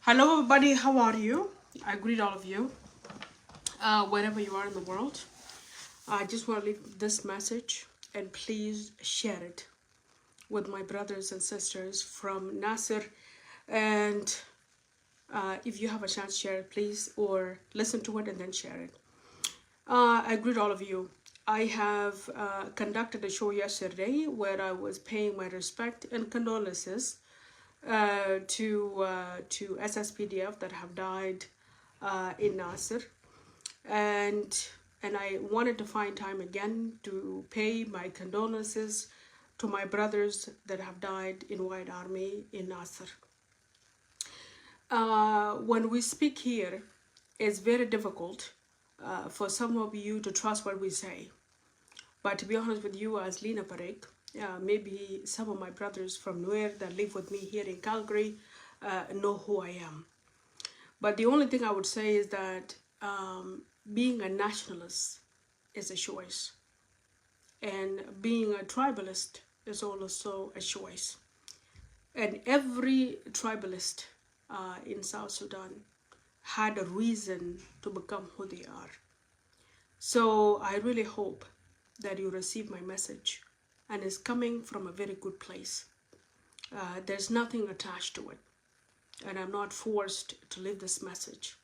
Hello everybody, how are you? I greet all of you, wherever you are in the world. I just want to leave this message and please share it with my brothers and sisters from Nasir. And if you have a chance, share it please, or listen to it and then share it. I greet all of you. I have conducted a show yesterday where I was paying my respect and condolences to SSPDF that have died in Nasir, and I wanted to find time again to pay my condolences to my brothers that have died in White Army in Nasir. When we speak here, it's very difficult for some of you to trust what we say. But to be honest with you, as Lena Parek, maybe some of my brothers from Nuer that live with me here in Calgary know who I am. But the only thing I would say is that being a nationalist is a choice. And being a tribalist is also a choice. And every tribalist in South Sudan had a reason to become who they are. So I really hope that you receive my message, and it's coming from a very good place. There's nothing attached to it, and I'm not forced to live this message.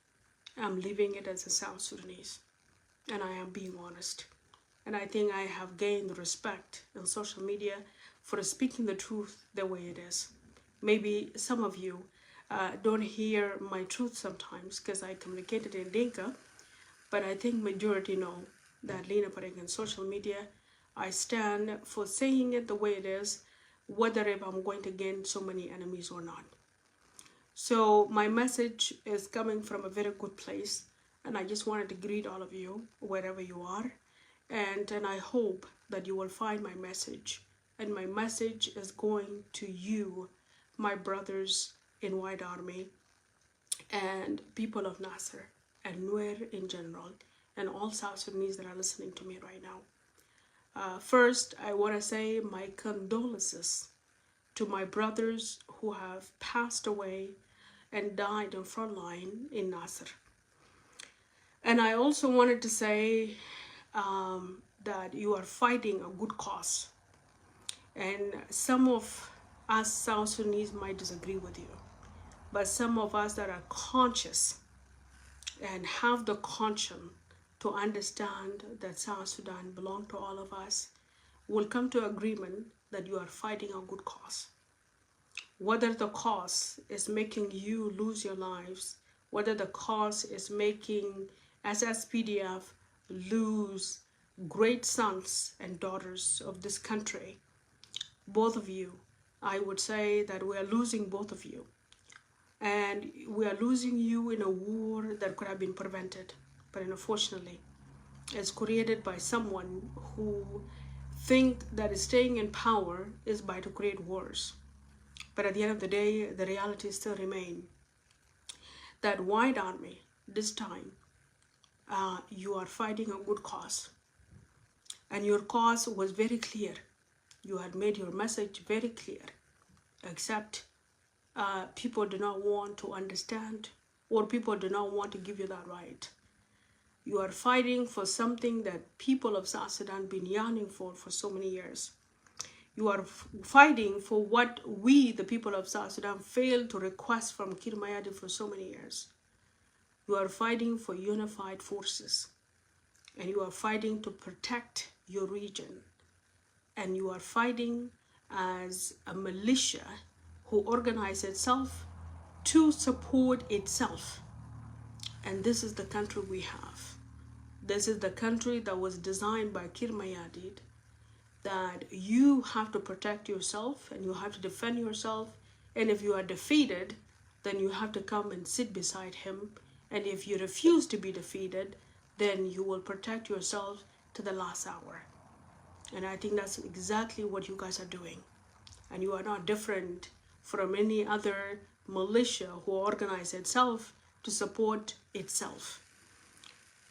I'm living it as a South Sudanese, and I am being honest. And I think I have gained respect on social media for speaking the truth the way it is. Maybe some of you don't hear my truth sometimes because I communicated in Dinka, but I think majority know that Lena Parek in social media, I stand for saying it the way it is, whether if I'm going to gain so many enemies or not. So my message is coming from a very good place, and I just wanted to greet all of you wherever you are, and I hope that you will find my message, and my message is going to you, my brothers in White Army, and people of Nasir, and Nuer in general, and all South Sudanese that are listening to me right now. First, I want to say my condolences to my brothers who have passed away and died on front line in Nasir. And I also wanted to say that you are fighting a good cause. And some of us South Sudanese might disagree with you, but some of us that are conscious and have the conscience to understand that South Sudan belongs to all of us will come to agreement that you are fighting a good cause. Whether the cause is making you lose your lives, whether the cause is making SSPDF lose great sons and daughters of this country, both of you, I would say that we are losing both of you. And we are losing you in a war that could have been prevented. But unfortunately, it's created by someone who think that staying in power is by to create wars. But at the end of the day, the reality still remains that White Army, this time, you are fighting a good cause. And your cause was very clear. You had made your message very clear, except people do not want to understand, or people do not want to give you that right. You are fighting for something that people of South Sudan been yearning for so many years. You are fighting for what we, the people of South Sudan, failed to request from Kir Mayadi for so many years. You are fighting for unified forces, and you are fighting to protect your region, and you are fighting as a militia who organizes itself to support itself. And this is the country we have. This is the country that was designed by Kir Mayadid, that you have to protect yourself and you have to defend yourself. And if you are defeated, then you have to come and sit beside him. And if you refuse to be defeated, then you will protect yourself to the last hour. And I think that's exactly what you guys are doing. And you are not different from any other militia who organize itself to support itself.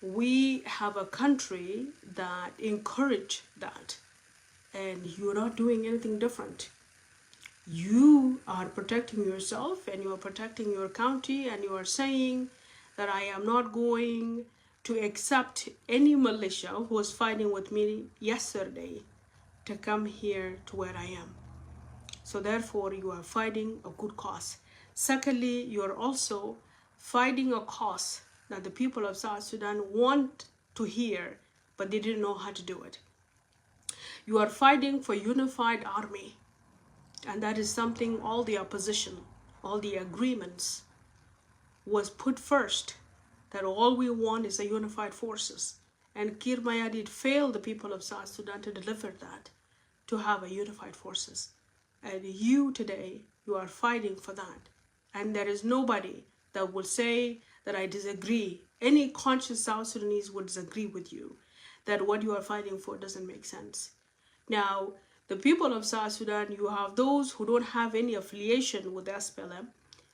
We have a country that encourage that, and you're not doing anything different. you are protecting yourself and you are protecting your county, and you are saying that I am not going to accept any militia who was fighting with me yesterday to come here to where I am. So therefore, you are fighting a good cause. Secondly, you are also fighting a cause that the people of South Sudan want to hear, but they didn't know how to do it. You are fighting for unified army, and that is something all the opposition, all the agreements was put first, that all we want is a unified forces. And Kir Mayadit failed the people of South Sudan to deliver that, to have a unified forces. And you today, you are fighting for that. And there is nobody that will say that I disagree. Any conscious South Sudanese would disagree with you, that what you are fighting for doesn't make sense. Now, the people of South Sudan, you have those who don't have any affiliation with SPLM,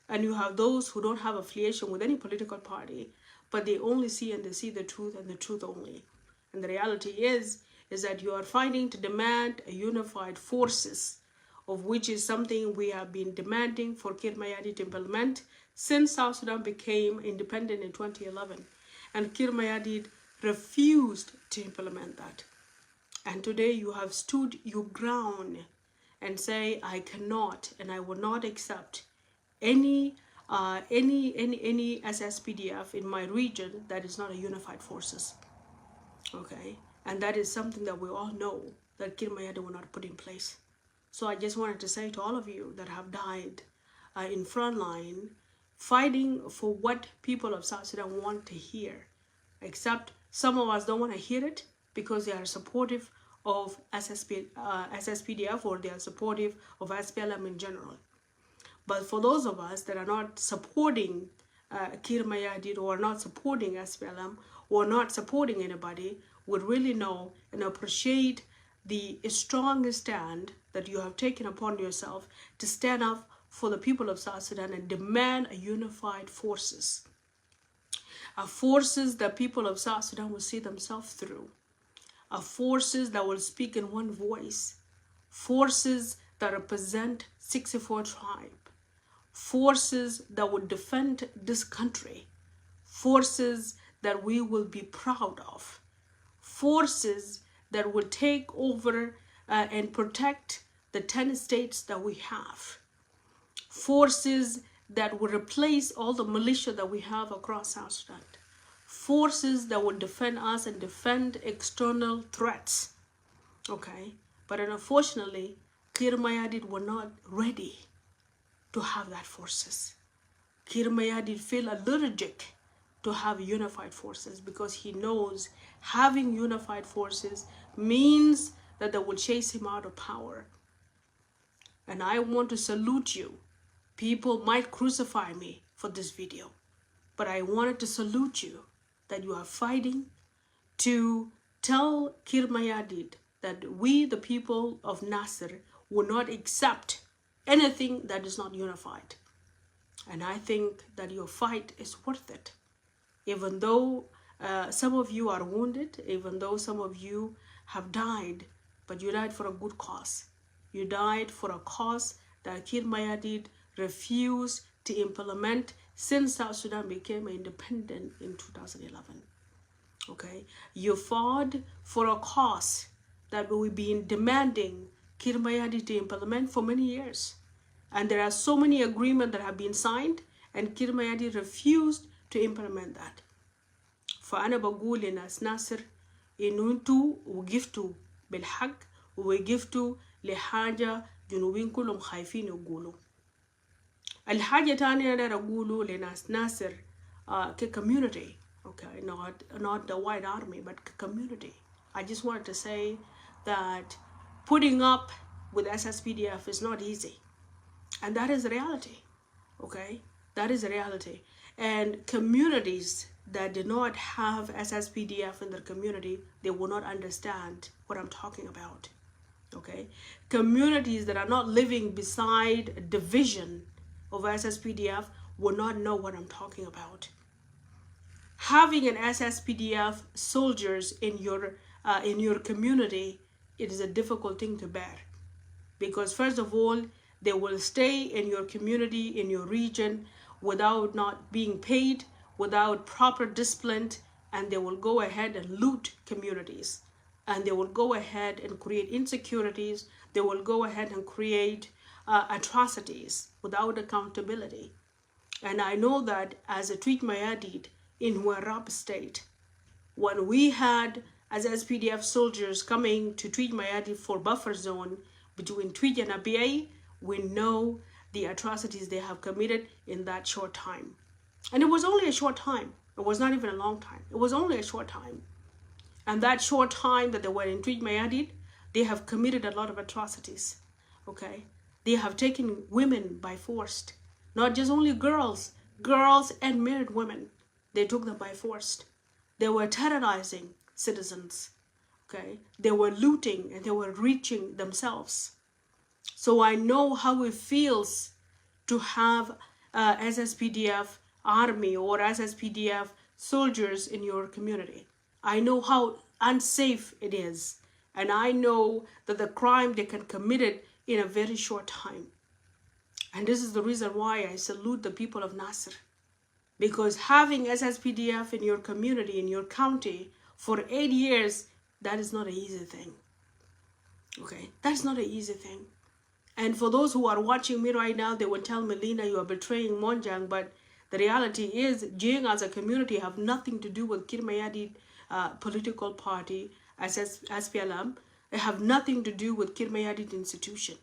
and you have those who don't have affiliation with any political party, but they only see and they see the truth and the truth only. And the reality is that you are fighting to demand a unified forces, of which is something we have been demanding for Kir Mayadit to implement since South Sudan became independent in 2011. And Kir Mayadit refused to implement that. And today you have stood your ground and say, I cannot and I will not accept any SSPDF in my region that is not a unified forces. Okay, and that is something that we all know that Kir Mayadit will not put in place. So I just wanted to say to all of you that have died in front line, fighting for what people of South Sudan want to hear, except some of us don't want to hear it because they are supportive of SSPDF, or they are supportive of SPLM in general. But for those of us that are not supporting Kir Mayadit, or not supporting SPLM, or not supporting anybody, would really know and appreciate the strong stand that you have taken upon yourself to stand up for the people of South Sudan and demand a unified forces. A forces that people of South Sudan will see themselves through. A forces that will speak in one voice. Forces that represent 64 tribes. Forces that will defend this country. Forces that we will be proud of. Forces that will take over and protect the 10 states that we have. Forces that will replace all the militia that we have across South Sudan. Forces that will defend us and defend external threats. Okay, but unfortunately, Kir Mayadit were not ready to have that forces. Kir Mayadit feel allergic to have unified forces because he knows having unified forces means that they will chase him out of power. And I want to salute you. People might crucify me for this video, but I wanted to salute you that you are fighting to tell Kir Mayadit that we, the people of Nasir, will not accept anything that is not unified. And I think that your fight is worth it. Even though some of you are wounded, even though some of you have died, but you died for a good cause. You died for a cause that Kir Mayadit refused to implement since South Sudan became independent in 2011. Okay, you fought for a cause that we've been demanding Kir Mayadit to implement for many years. And there are so many agreements that have been signed, and Kir Mayadit refused to implement that. فأنا بقول لناس ناصر إنه انتوا وقفتوا بالحق ووقفتوا لحاجة جنوبين كلهم خايفين يقولوا. الحاجة تانية أنا أقوله لناس ناصر كcommunity, okay, not the White Army, but community. I just wanted to say that putting up with SSPDF is not easy. And that is the reality, okay? That is the reality. And communities that do not have SSPDF in their community, they will not understand what I'm talking about, okay? Communities that are not living beside a division of SSPDF will not know what I'm talking about. Having an SSPDF soldiers in your community, it is a difficult thing to bear. Because first of all, They will stay in your community, in your region, without not being paid, without proper discipline, and they will go ahead and loot communities. And they will go ahead and create insecurities. They will go ahead and create atrocities without accountability. And I know that as a Tweet Mayadit in Warrap State, when we had as SPDF soldiers coming to Tweet Mayadit for buffer zone between Tweet and Abyei, we know the atrocities they have committed in that short time. And it was only a short time. It was not even a long time. It was only a short time. And that short time that they were in Tweet Mayadit, they have committed a lot of atrocities. Okay? They have taken women by force. Not just only girls and married women. They took them by force. They were terrorizing citizens. Okay? They were looting and they were reaching themselves. So I know how it feels to have SSPDF army or SSPDF soldiers in your community. I know how unsafe it is. And I know that the crime they can commit it in a very short time. And this is the reason why I salute the people of Nasir. Because having SSPDF in your community, in your county, for 8 years, that is not an easy thing. Okay, that's not an easy thing. And for those who are watching me right now, they will tell me, Lena, you are betraying Monjang. But the reality is, Jing as a community have nothing to do with Kir Mayadit political party, as SPLM. They have nothing to do with Kir Mayadit institution.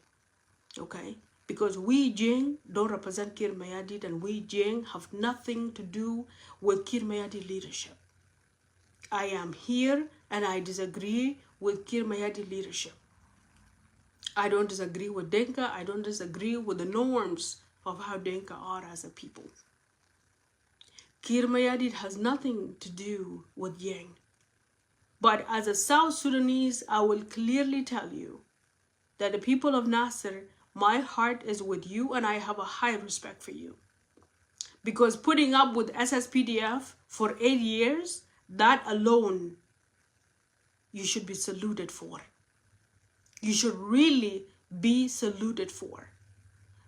Okay? Because we Jing don't represent Kir Mayadit, and we Jing have nothing to do with Kir Mayadit leadership. I am here and I disagree with Kir Mayadit leadership. I don't disagree with Denka. I don't disagree with the norms of how Denka are as a people. Kir Mayadit has nothing to do with Yang. But as a South Sudanese, I will clearly tell you that the people of Nasir, my heart is with you and I have a high respect for you. Because putting up with SSPDF for 8 years, that alone, you should be saluted for. You should really be saluted for.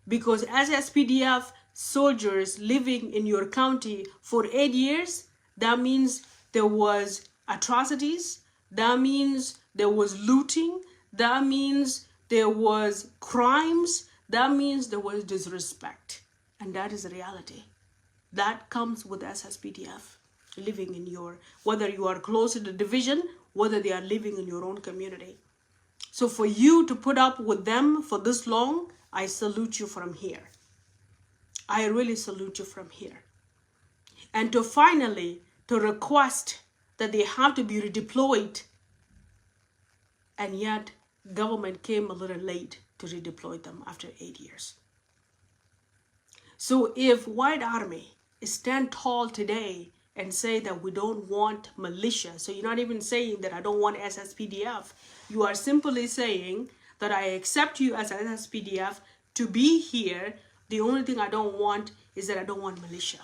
Because as SPDF soldiers living in your county for 8 years, that means there was atrocities, that means there was looting, that means there was crimes, that means there was disrespect. And that is the reality. That comes with SSPDF living in your, whether you are close to the division, whether they are living in your own community. So for you to put up with them for this long, I salute you from here. I really salute you from here. And to finally, to request that they have to be redeployed, and yet government came a little late to redeploy them after 8 years. So if White Army stand tall today and say that we don't want militia, so you're not even saying that I don't want SSPDF, you are simply saying that I accept you as SSPDF to be here. The only thing I don't want is that I don't want militia.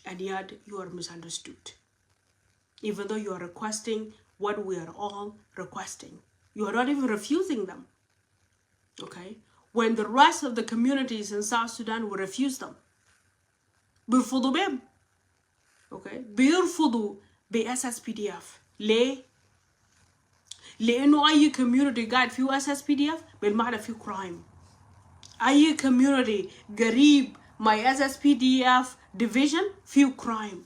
And yet you are misunderstood. Even though you are requesting what we are all requesting. You are not even refusing them. Okay? When the rest of the communities in South Sudan will refuse them. بيرفضوا بهم. Okay? بيرفضوا SSPDF. ليه؟ لأنه أي community قاعد فيه SSPDF بالمعنى فيه crime. أي community قريب my SSPDF division فيه crime.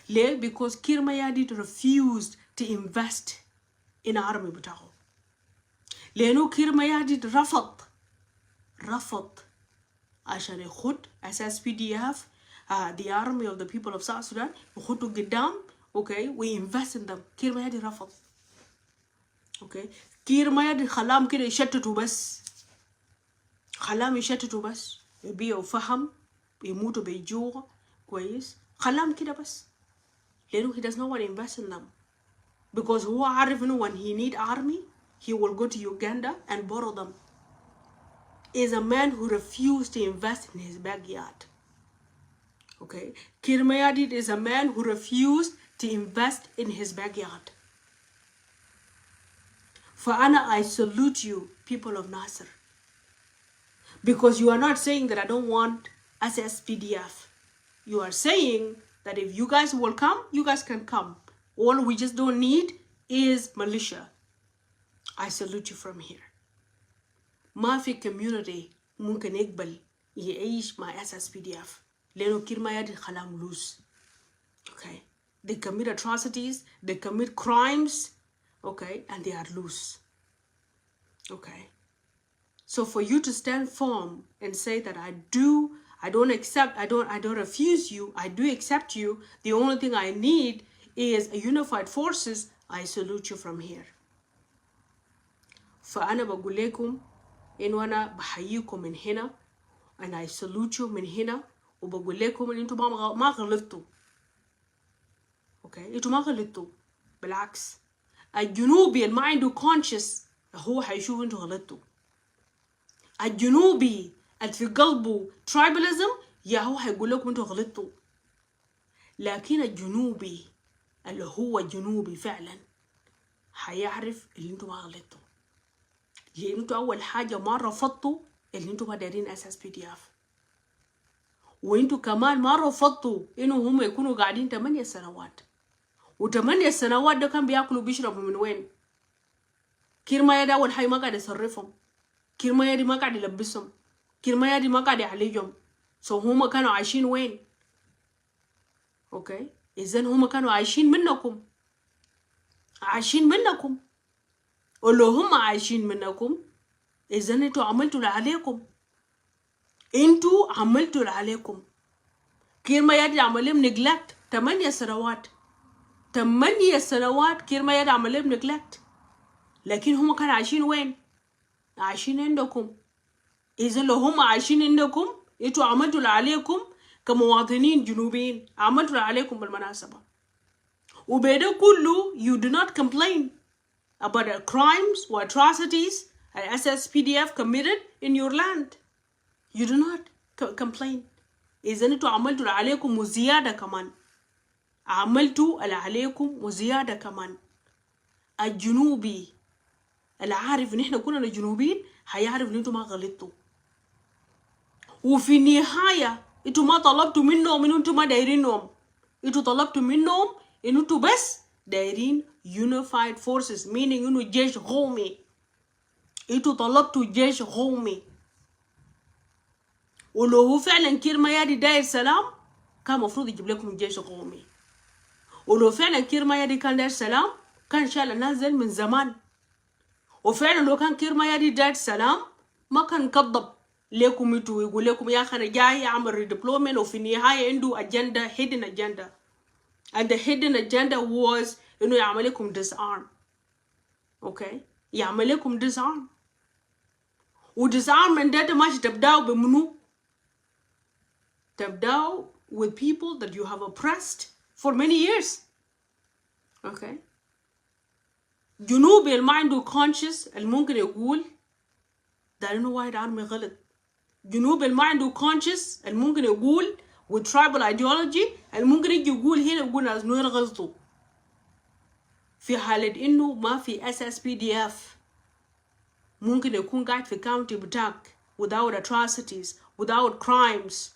ليه؟ Because Kir Mayadit refused to invest in army بتاعه. لأنه كير مياديت رفض عشان يخد SSPDF, the army of the people of South Sudan, يخدوا قدام, okay, we invest in them. كير مياديت رفض. Okay, كير مياديت خلاهم كده يشتتوا بس. خلاهم يشتتوا بس. يبيعوا فهم, يموتوا بيجوع, كويس. خلاهم كده بس. لأنه he does not want to invest in them. Because هو عارف إنه when he need army, he will go to Uganda and borrow them. Is a man who refused to invest in his backyard. Okay? Kir Mayadit is a man who refused to invest in his backyard. فأنا I salute you, people of Nasir. Because you are not saying that I don't want SSPDF. You are saying that if you guys will come, you guys can come. All we just don't need is militia. I salute you from here. ما في community ممكن يقبل يعيش مع SSPDF لأنه كير ما يدي خلاهم loose. Okay, they commit atrocities, they commit crimes, okay, and they are loose. Okay, so for you to stand firm and say that I don't refuse you, I do accept you, the only thing I need is a unified forces, I salute you from here. فأنا بقول لكم إنه أنا بحييكم من هنا and I salute you من هنا وبقول لكم إن أنتم ما غلطتوا. Okay, أنتم ما غلطتوا بالعكس الجنوبي اللي ما عنده conscious هو حيشوف أنتم غلطتوا. الجنوبي اللي في قلبه tribalism يا هو حيقول لكم أنتم غلطتوا. لكن الجنوبي اللي هو جنوبي فعلا حيعرف اللي أنتم ما غلطتوا. لأن أنتوا أول حاجة ما رفضتوا اللي أنتوا ما دايرين SSPDF وأنتوا كمان ما رفضتوا إنه هم يكونوا قاعدين 8 سنوات و8 سنوات ده كان بياكلوا بيشربوا من وين؟ كير ما يدي أول حاجة ما قاعد يصرفهم، كير ما يدي ما قاعد يلبسهم، كير ما يدي ما قاعد يعالجهم. هم كانوا عايشين وين؟ أوكي، إذن هم كانوا عايشين منكم، عايشين منكم. ولو هم عايشين منكم إذن انتوا عملتوا اللي عليكم. انتوا عملتوا اللي عليكم. كير ما يدي عملهم نجلكت 8 سنوات 8 سنوات كير ما يدي عملهم نجلكت. لكن هم كانوا عايشين وين؟ عايشين عندكم. إذن لو هم عايشين عندكم انتوا عملتوا اللي عليكم كمواطنين جنوبيين، عملتوا اللي عليكم بالمناسبة. وبعد كله you do not complain about the crimes or atrocities that SSPDF committed in your land. You do not complain. إذا أنتوا عملتوا اللي عليكم وزيادة كمان. عملتوا اللي عليكم وزيادة كمان. الجنوبي اللي عارف إن إحنا كلنا جنوبيين هيعرف إن أنتوا ما غلطتوا. وفي النهاية أنتوا ما طلبتوا منهم إن أنتوا ما دايرينهم. أنتوا طلبتوا منهم إن أنتوا بس دايرين unified forces meaning إنه جيش قومي. انتوا طلبتوا جيش قومي. ولو هو فعلا كير ما يدي داير سلام كان مفروض يجيب لكم جيش قومي. ولو فعلا كير ما يدي كان داير سلام كان شال نازل من زمان. وفعلا لو كان كير ما يدي داير سلام ما كان كضب لكم انتوا يقول لكم يا أخي أنا جاي أعمل redeployment وفي النهاية عنده agenda hidden agenda. And the hidden agenda was إنه يعمل لكم disarm. Okay, يعمل لكم disarm. ودisarmment ده ماشي تبدأوا بمنو؟ تبدأوا with people that you have oppressed for many years. Okay. جنوبي اللي ما عنده conscious اللي ممكن يقول ده إنه White Army غلط. جنوبي اللي ما عنده conscious اللي ممكن يقول with tribal ideology اللي ممكن يجي يقول هنا يقول ناس نوير غلطوا. في حالة إنه ما في SSPDF ممكن يكون قاعد في county بتاعك without atrocities, without crimes,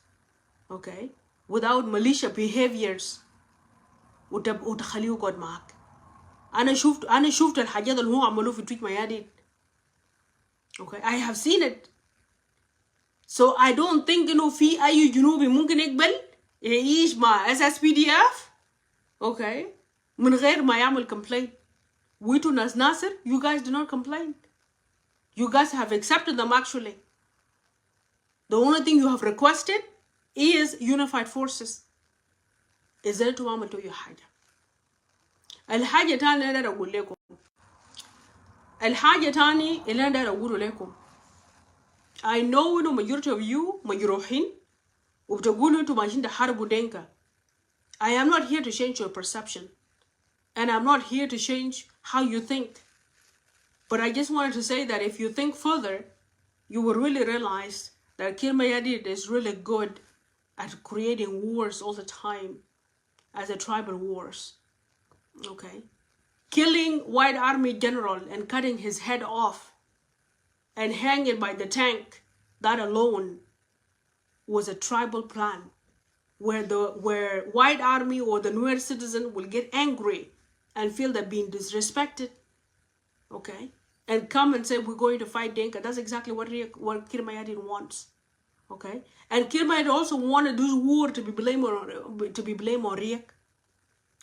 okay, without militia behaviors وتخليه يقعد معك. أنا شفت الحاجات اللي هو عملوه في تويت ميادين. Okay, I have seen it. So I don't think إنه في أي جنوبي ممكن يقبل يعيش مع SSPDF, okay, من غير ما يعمل complaint. ويتو ناس ناصر, you guys do not complain. You guys have accepted them actually. The only thing you have requested is unified forces. إذا أنتوا ما عملتوا أي حاجة. الحاجة تانية اللي أنا أقول لكم. الحاجة تانية اللي أنا أقول لكم. I know إنه majority of you مجروحين وبتقولوا أنتوا ماشيين تحاربوا دينكا. I am not here to change your perception. And I'm not here to change how you think. But I just wanted to say that if you think further, you will really realize that Kir Mayadid is really good at creating wars all the time as a tribal wars. Okay? Killing White Army general and cutting his head off and hanging by the tank that alone was a tribal plan where White Army or the Nuer citizen will get angry and feel they're being disrespected, okay, and come and say we're going to fight Dinka. That's exactly what Kirmayadin wants, okay. And Kirmayadin also wanted this war to be blamed on Riek,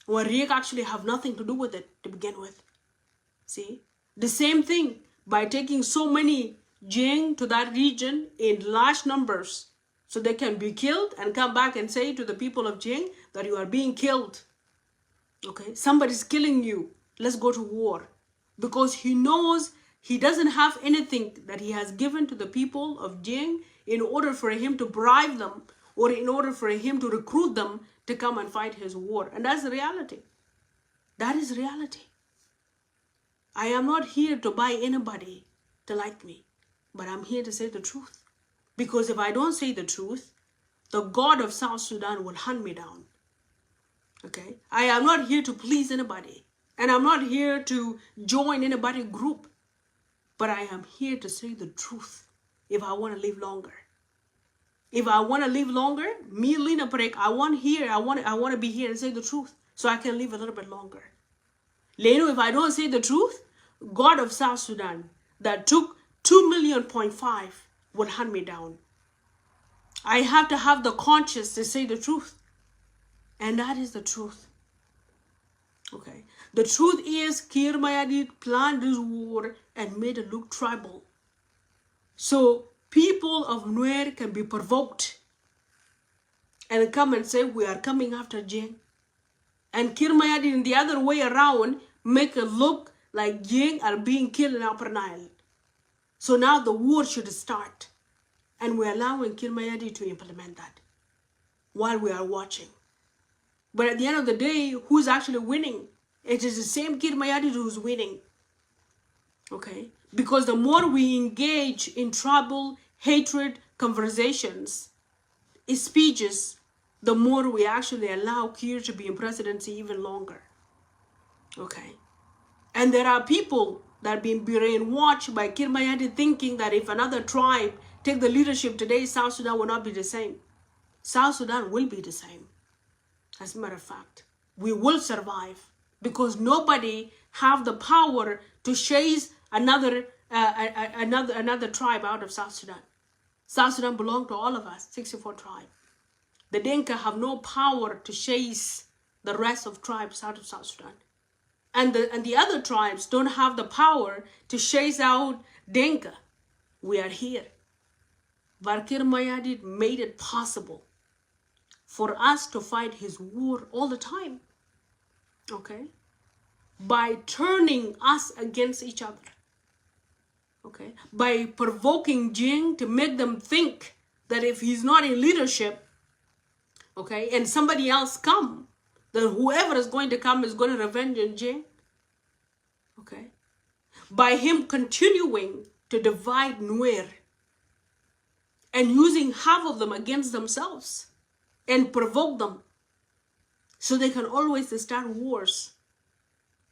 when Riek actually have nothing to do with it to begin with. See, the same thing by taking so many Jing to that region in large numbers, so they can be killed and come back and say to the people of Jing that you are being killed. Okay, somebody's killing you. Let's go to war. Because he knows he doesn't have anything that he has given to the people of Jing in order for him to bribe them or in order for him to recruit them to come and fight his war. And that's the reality. That is reality. I am not here to buy anybody to like me, but I'm here to say the truth. Because if I don't say the truth, the God of South Sudan will hunt me down. Okay? I am not here to please anybody. And I'm not here to join anybody's group. But I am here to say the truth if I want to live longer. If I want to live longer, me, Lina Parek, I want to be here and say the truth so I can live a little bit longer. Later, if I don't say the truth, God of South Sudan that took 2.5 million will hunt me down. I have to have the conscience to say the truth. And that is the truth. Okay. The truth is Kir Mayadit planned this war and made it look tribal. So people of Nuer can be provoked and come and say we are coming after Jing. And Kir Mayadit in the other way around make it look like Jing are being killed in Upper Nile. So now the war should start. And we're allowing Kir Mayadit to implement that while we are watching. But at the end of the day, who's actually winning? It is the same Kir Mayadit who's winning. Okay? Because the more we engage in tribal hatred conversations, speeches, the more we actually allow Kir to be in presidency even longer. Okay? And there are people that are being brainwashed by Kir Mayadit thinking that if another tribe take the leadership today, South Sudan will not be the same. South Sudan will be the same. As a matter of fact, we will survive because nobody have the power to chase another tribe out of South Sudan. South Sudan belongs to all of us, 64 tribes. The Dinka have no power to chase the rest of tribes out of South Sudan. And the other tribes don't have the power to chase out Dinka. We are here. Kir Mayadit made it possible for us to fight his war all the time, okay? By turning us against each other, okay? By provoking Jing to make them think that if he's not in leadership, okay, and somebody else come, then whoever is going to come is going to revenge on Jing, okay? By him continuing to divide Nuer and using half of them against themselves and provoke them so they can always start wars.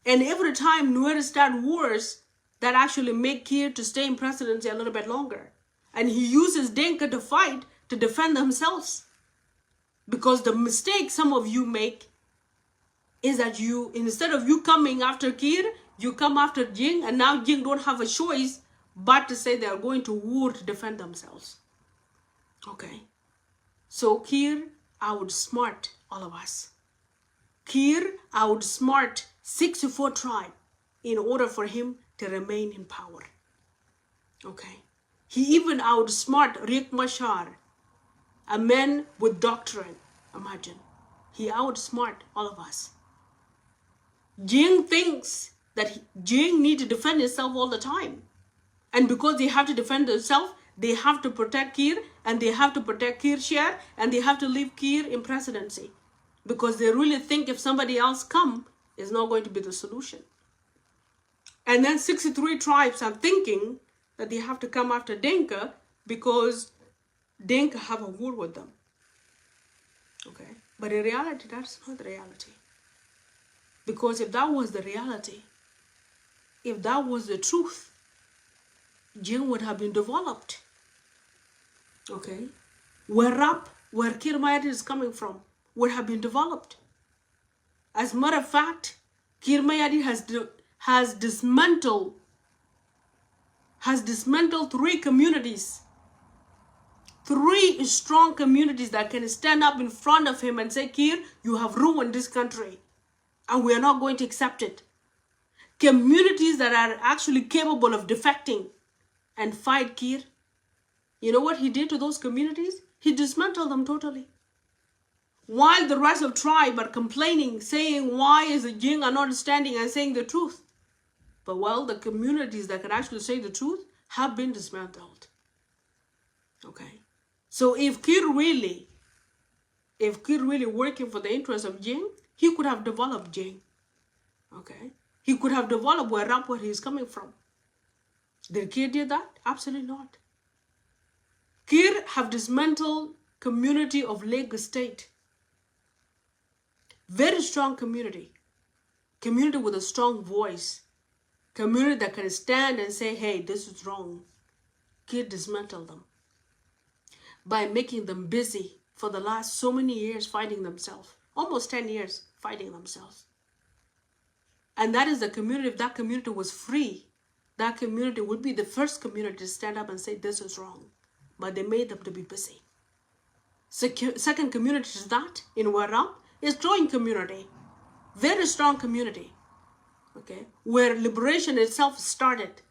And every time Nuer start wars, that actually make Kir to stay in presidency a little bit longer. And he uses Dinka to fight to defend themselves. Because the mistake some of you make is that you, instead of you coming after Kir, you come after Jing, and now Jing don't have a choice but to say they are going to war to defend themselves. Okay. So Kir outsmart all of us. Kir outsmart 64 tribes in order for him to remain in power. Okay. He even outsmart Riek Machar, a man with doctrine. Imagine. He outsmart all of us. Jing thinks that Jing need to defend himself all the time. And because they have to defend themselves, they have to protect Kir, and they have to protect Kir's share, and they have to leave Kir in presidency. Because they really think if somebody else come, it's not going to be the solution. And then 63 tribes are thinking that they have to come after Dinka because Dinka have a war with them. Okay? But in reality, that's not the reality. Because if that was the reality, if that was the truth, Jing would have been developed. okay, where Kir Mayadit is coming from, would have been developed. As a matter of fact, Kir Mayadit has dismantled 3 communities, 3 strong communities that can stand up in front of him and say, Kir, you have ruined this country, and we are not going to accept it. Communities that are actually capable of defecting and fight Kir. You know what he did to those communities? He dismantled them totally. While the rest of the tribe are complaining, saying why is the Jing are not standing and saying the truth. But well, the communities that can actually say the truth have been dismantled. Okay. So if Kir really working for the interest of Jing, he could have developed Jing. Okay. He could have developed where he's coming from. Did Kir do that? Absolutely not. Kir have dismantled community of Lagos State. Very strong community. Community with a strong voice. Community that can stand and say, hey, this is wrong. Kir dismantled them by making them busy for the last so many years fighting themselves. Almost 10 years fighting themselves. And that is the community. If that community was free, that community would be the first community to stand up and say this is wrong. But they made them to be busy. Second community is that in Warab is growing community. Very strong community. Okay, where liberation itself started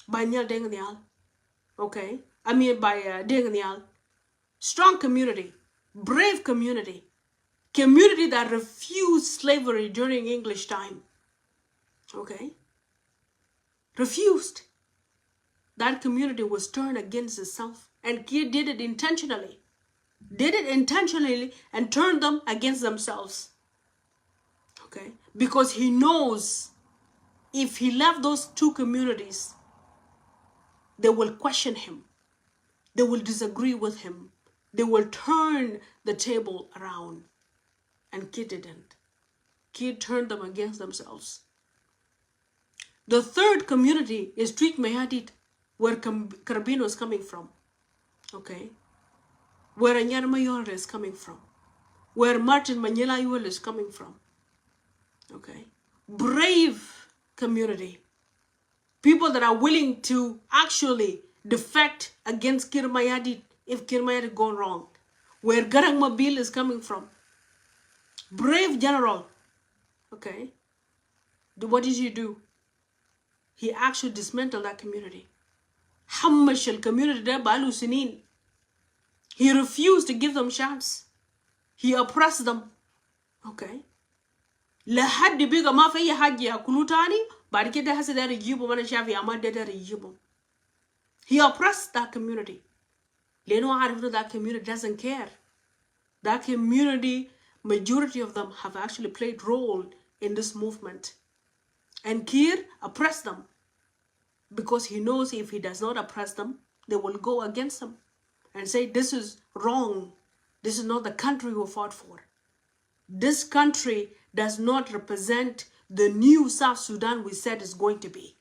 by Nyal Deng Nyal. Okay, I mean by Deng Nyal. Strong community, brave community, community that refused slavery during English time. Okay, refused. That community was turned against itself, and Kir did it intentionally. And turned them against themselves. Okay, because he knows if he left those 2 communities, they will question him. They will disagree with him. They will turn the table around. And Kir didn't. Kir turned them against themselves. The third community is Tweet Mayadit, where Carabino is coming from. Okay. Where Anyar Mayor is coming from. Where Martin Manila Yuel is coming from. Okay. Brave community. People that are willing to actually defect against Kir Mayadit if Kir Mayadit gone wrong. Where Garang Mabil is coming from. Brave general. Okay. What did he do? He actually dismantled that community. Hamash al community there balu sinin. He refused to give them chance. He oppressed them. Okay. لحد بيجا ما في أي حاجة يأكلوا تاني بعد كده هسه داير يجيبوا أنا شايف يا ما داير يجيبوا. He oppressed that community. لأنه عارف إنه that community doesn't care. That community, majority of them have actually played role in this movement. And Kir oppressed them because he knows if he does not oppress them, they will go against him and say this is wrong. This is not the country we fought for. This country does not represent the new South Sudan we said is going to be.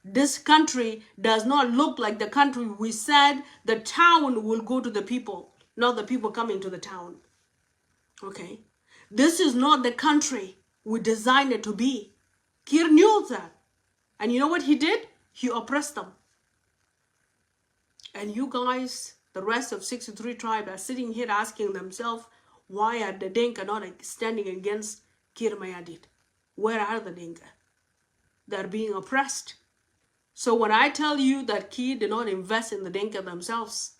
This country does not look like the country we said the town will go to the people, not the people coming to the town. Okay? This is not the country we designed it to be. Kir knew that. And you know what he did? He oppressed them. And you guys, the rest of 63 tribes are sitting here asking themselves, why are the Dinka not standing against Kir Mayadit? Where are the Dinka? They're being oppressed. So when I tell you that Kir did not invest in the Dinka themselves,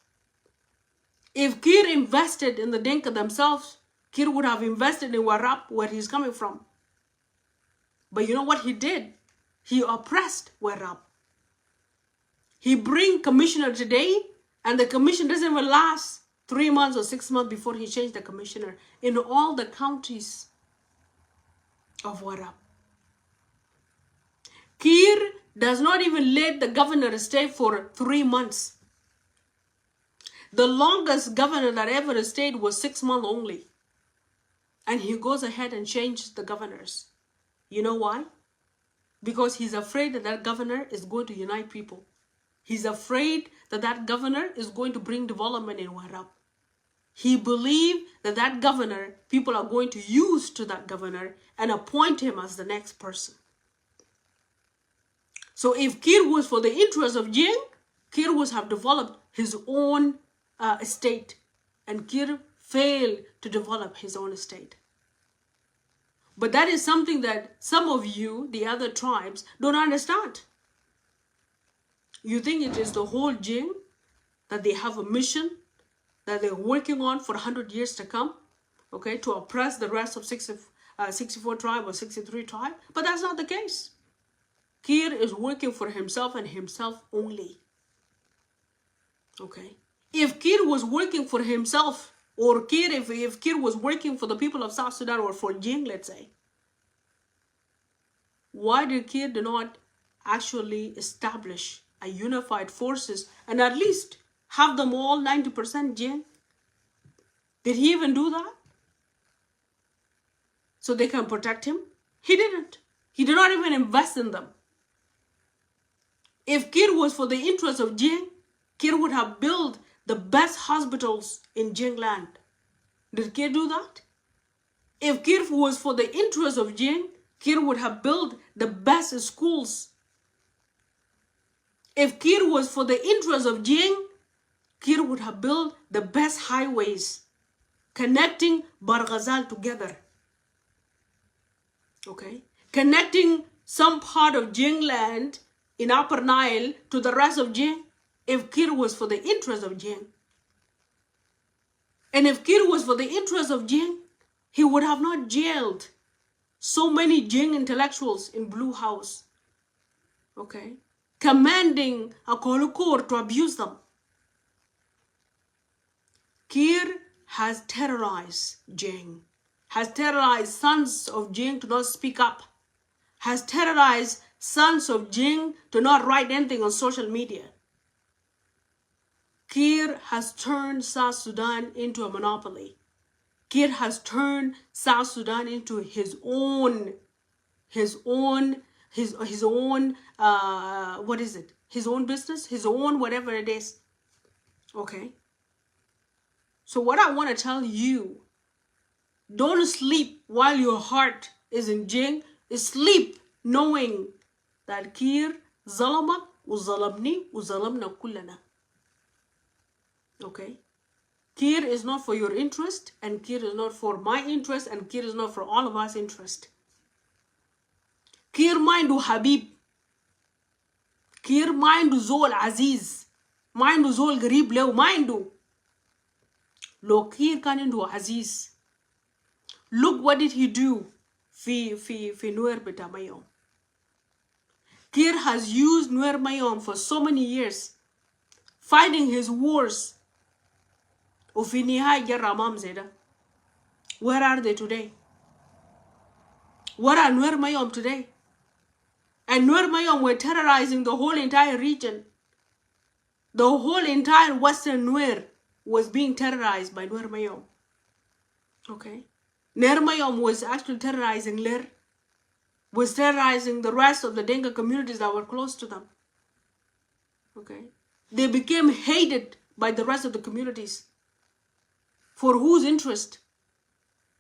if Kir invested in the Dinka themselves, Kir would have invested in Warab, where he's coming from. But you know what he did? He oppressed Warab. He bring commissioner today, and the commission doesn't even last 3 months or 6 months before he changed the commissioner in all the counties of Warab. Kir does not even let the governor stay for 3 months. The longest governor that ever stayed was 6 months only. And he goes ahead and changes the governors. You know why? Because he's afraid that that governor is going to unite people. He's afraid that that governor is going to bring development in Warab. He believed that that governor, people are going to use to that governor and appoint him as the next person. So if Kir was for the interest of Jing, Kir would have developed his own state, and Kir failed to develop his own state. But that is something that some of you, the other tribes, don't understand. You think it is the whole Jing, that they have a mission that they're working on for 100 years to come, okay, to oppress the rest of 64 tribe or 63 tribe? But that's not the case. Kir is working for himself and himself only. Okay? If Kir was working for himself, or if Kir was working for the people of South Sudan or for Jing, let's say, why did Kir not actually establish a unified forces and at least have them all 90% Jing? Did he even do that? So they can protect him? He didn't. He did not even invest in them. If Kir was for the interest of Jing, Kir would have built the best hospitals in Jing land. Did Kir do that? If Kir was for the interest of Jing, Kir would have built the best schools. If Kir was for the interest of Jing, Kir would have built the best highways connecting Barghazal together. Okay? Connecting some part of Jing land in Upper Nile to the rest of Jing, if Kir was for the interest of Jing. And if Kir was for the interest of Jing, he would have not jailed so many Jing intellectuals in Blue House. Okay? Commanding a Kolukor to abuse them. Kir has terrorized Jing, has terrorized sons of Jing to not speak up, has terrorized sons of Jing to not write anything on social media. Kir has turned South Sudan into a monopoly. Kir has turned South Sudan into his own, what is it? His own business, his own whatever it is. Okay? So what I want to tell you, don't sleep while your heart is in Jing. Sleep knowing that Kir zalamak uzalamni uzalamna kullana. Okay? Kir is not for your interest, and Kir is not for my interest, and Kir is not for all of us interest. Kir mindu Habib. Kir mindu Zol Aziz. Mindu Zol Garib Lew. Mindu. Lo Kir kan into Aziz. Look what did he do fi Nuer Betamayom. Kir has used Nuer Mayom for so many years, fighting his wars. Ufiniha Yaramam Zeda. Where are they today? Where are Nuer Mayom today? And Nuer Mayom were terrorizing the whole entire region. The whole entire Western Nuer was being terrorized by Nuer Mayom. Okay? Nuer Mayom was actually terrorizing Ler, was terrorizing the rest of the Denga communities that were close to them. Okay? They became hated by the rest of the communities. For whose interest?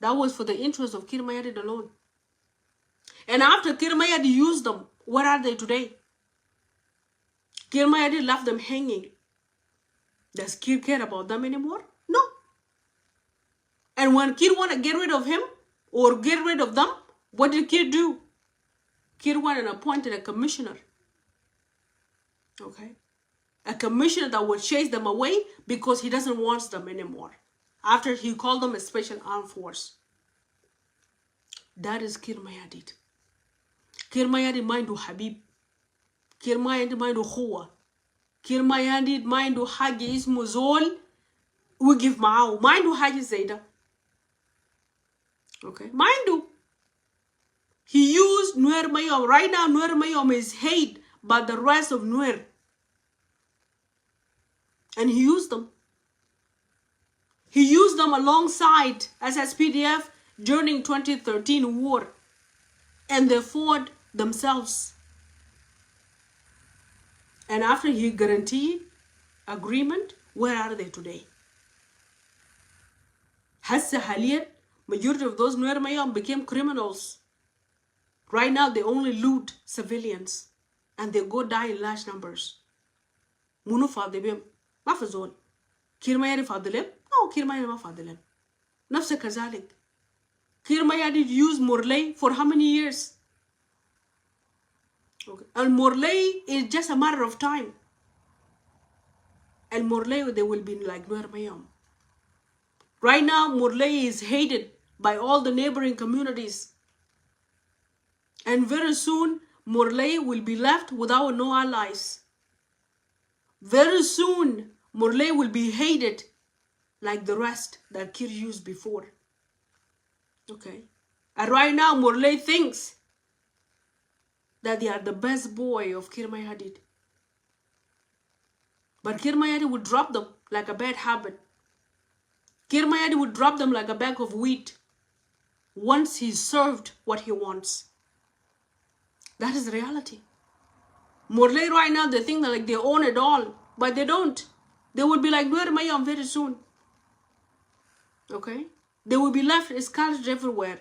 That was for the interest of Kir Mayadit alone. And after Kir Mayadit used them, what are they today? Kir Mayadit left them hanging. Does Kir care about them anymore? No. And when Kir want to get rid of him or get rid of them, what did Kir do? Kir went and appointed a commissioner. Okay? A commissioner that will chase them away because he doesn't want them anymore. After he called them a special armed force. That is Kir Mayadit. Kir Mayadit mindu Habib. Kir Mayadit mindu Khuwa. Kir Mayadit mindu Haji ismu Zol. We give Ma'au. Mindu Haji Zayda. Okay? Mindu. He used Nuer Mayom. Right now, Nuer Mayom is hated by the rest of Nuer. And he used them. He used them alongside SSPDF during 2013 war. And they fought themselves. And after he guaranteed agreement, where are they today? هسه حاليا majority of those Nuer Mayom became criminals. Right now they only loot civilians and they go die in large numbers. Munu فاضي بهم ما في زول. كير ما يعرف فاضي لهم؟ No, كير ما يعرف ما فاضي لهم. نفس كذلك. كير ما يعرف use Morley for how many years? Okay. And Morley is just a matter of time. And Morley, they will be like Nuer Mayom. Right now, Morley is hated by all the neighboring communities. And very soon, Morley will be left without no allies. Very soon, Morley will be hated like the rest that Kir used before. Okay. And right now, Morley thinks that they are the best boy of Kir Mayadit. But Kir Mayadit would drop them like a bad habit. Kir Mayadit would drop them like a bag of wheat once he's served what he wants. That is reality. Morley right now, they think that like they own it all, but they don't. They will be like Nuer Mayom very soon. Okay? They will be left scattered everywhere.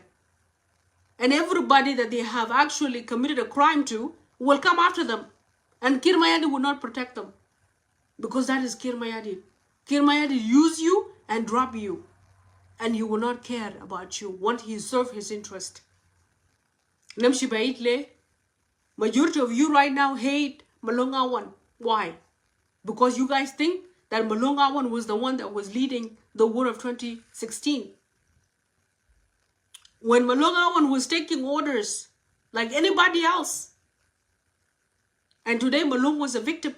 And everybody that they have actually committed a crime to will come after them. And Kir Mayadit will not protect them. Because that is Kir Mayadit. Kir Mayadit use you and drop you. And he will not care about you once he served his interest. Namshi Baitle, majority of you right now hate Malong Awan. Why? Because you guys think that Malong Awan was the one that was leading the war of 2016. When Malong Awan was taking orders like anybody else. And today Malong was a victim.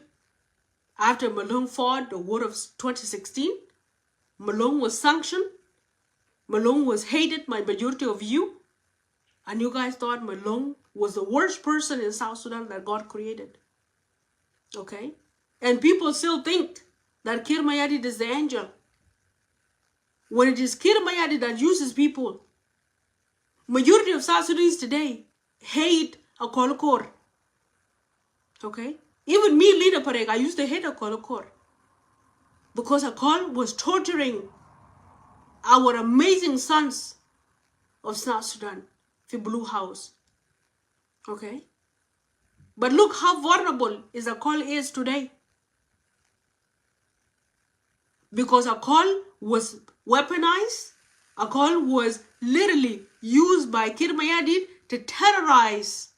After Malong fought the war of 2016, Malong was sanctioned. Malong was hated by majority of you. And you guys thought Malong was the worst person in South Sudan that God created. Okay? And people still think that Kir Mayadit is the angel. When it is Kir Mayadit that uses people, majority of South Sudanese today hate a Kolokor. Okay? Even me, Leader Parek, I used to hate a Kolokor. Because Akol was torturing our amazing sons of South Sudan, the Blue House. Okay? But look how vulnerable Akol is today. Because Akol was weaponized, Akol was literally used by Kir Mayadit to terrorize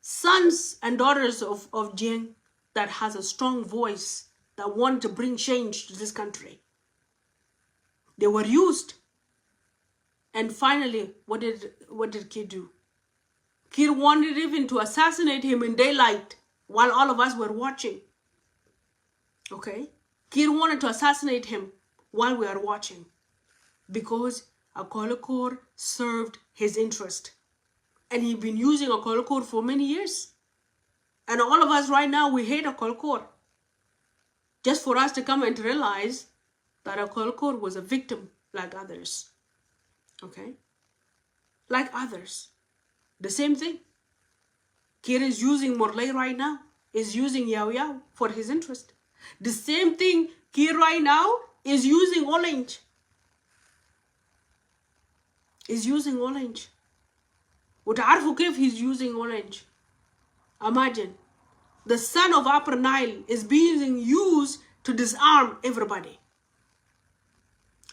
sons and daughters of Jeng that has a strong voice that want to bring change to this country. They were used. And finally, what did Kir do? Kir wanted even to assassinate him in daylight while all of us were watching. Okay? Kir wanted to assassinate him while we are watching. Because Akolokor served his interest. And he'd been using Akolokor for many years. And all of us right now, we hate Akolokor. Just for us to come and realize that Akolokor was a victim like others. Okay? Like others. The same thing. Kir is using Morley right now. Is using Yao Yao for his interest. The same thing Kir right now is using Orange. Is using Orange. وتعرفوا كيف he's using Orange. Imagine, the son of Upper Nile is being used to disarm everybody.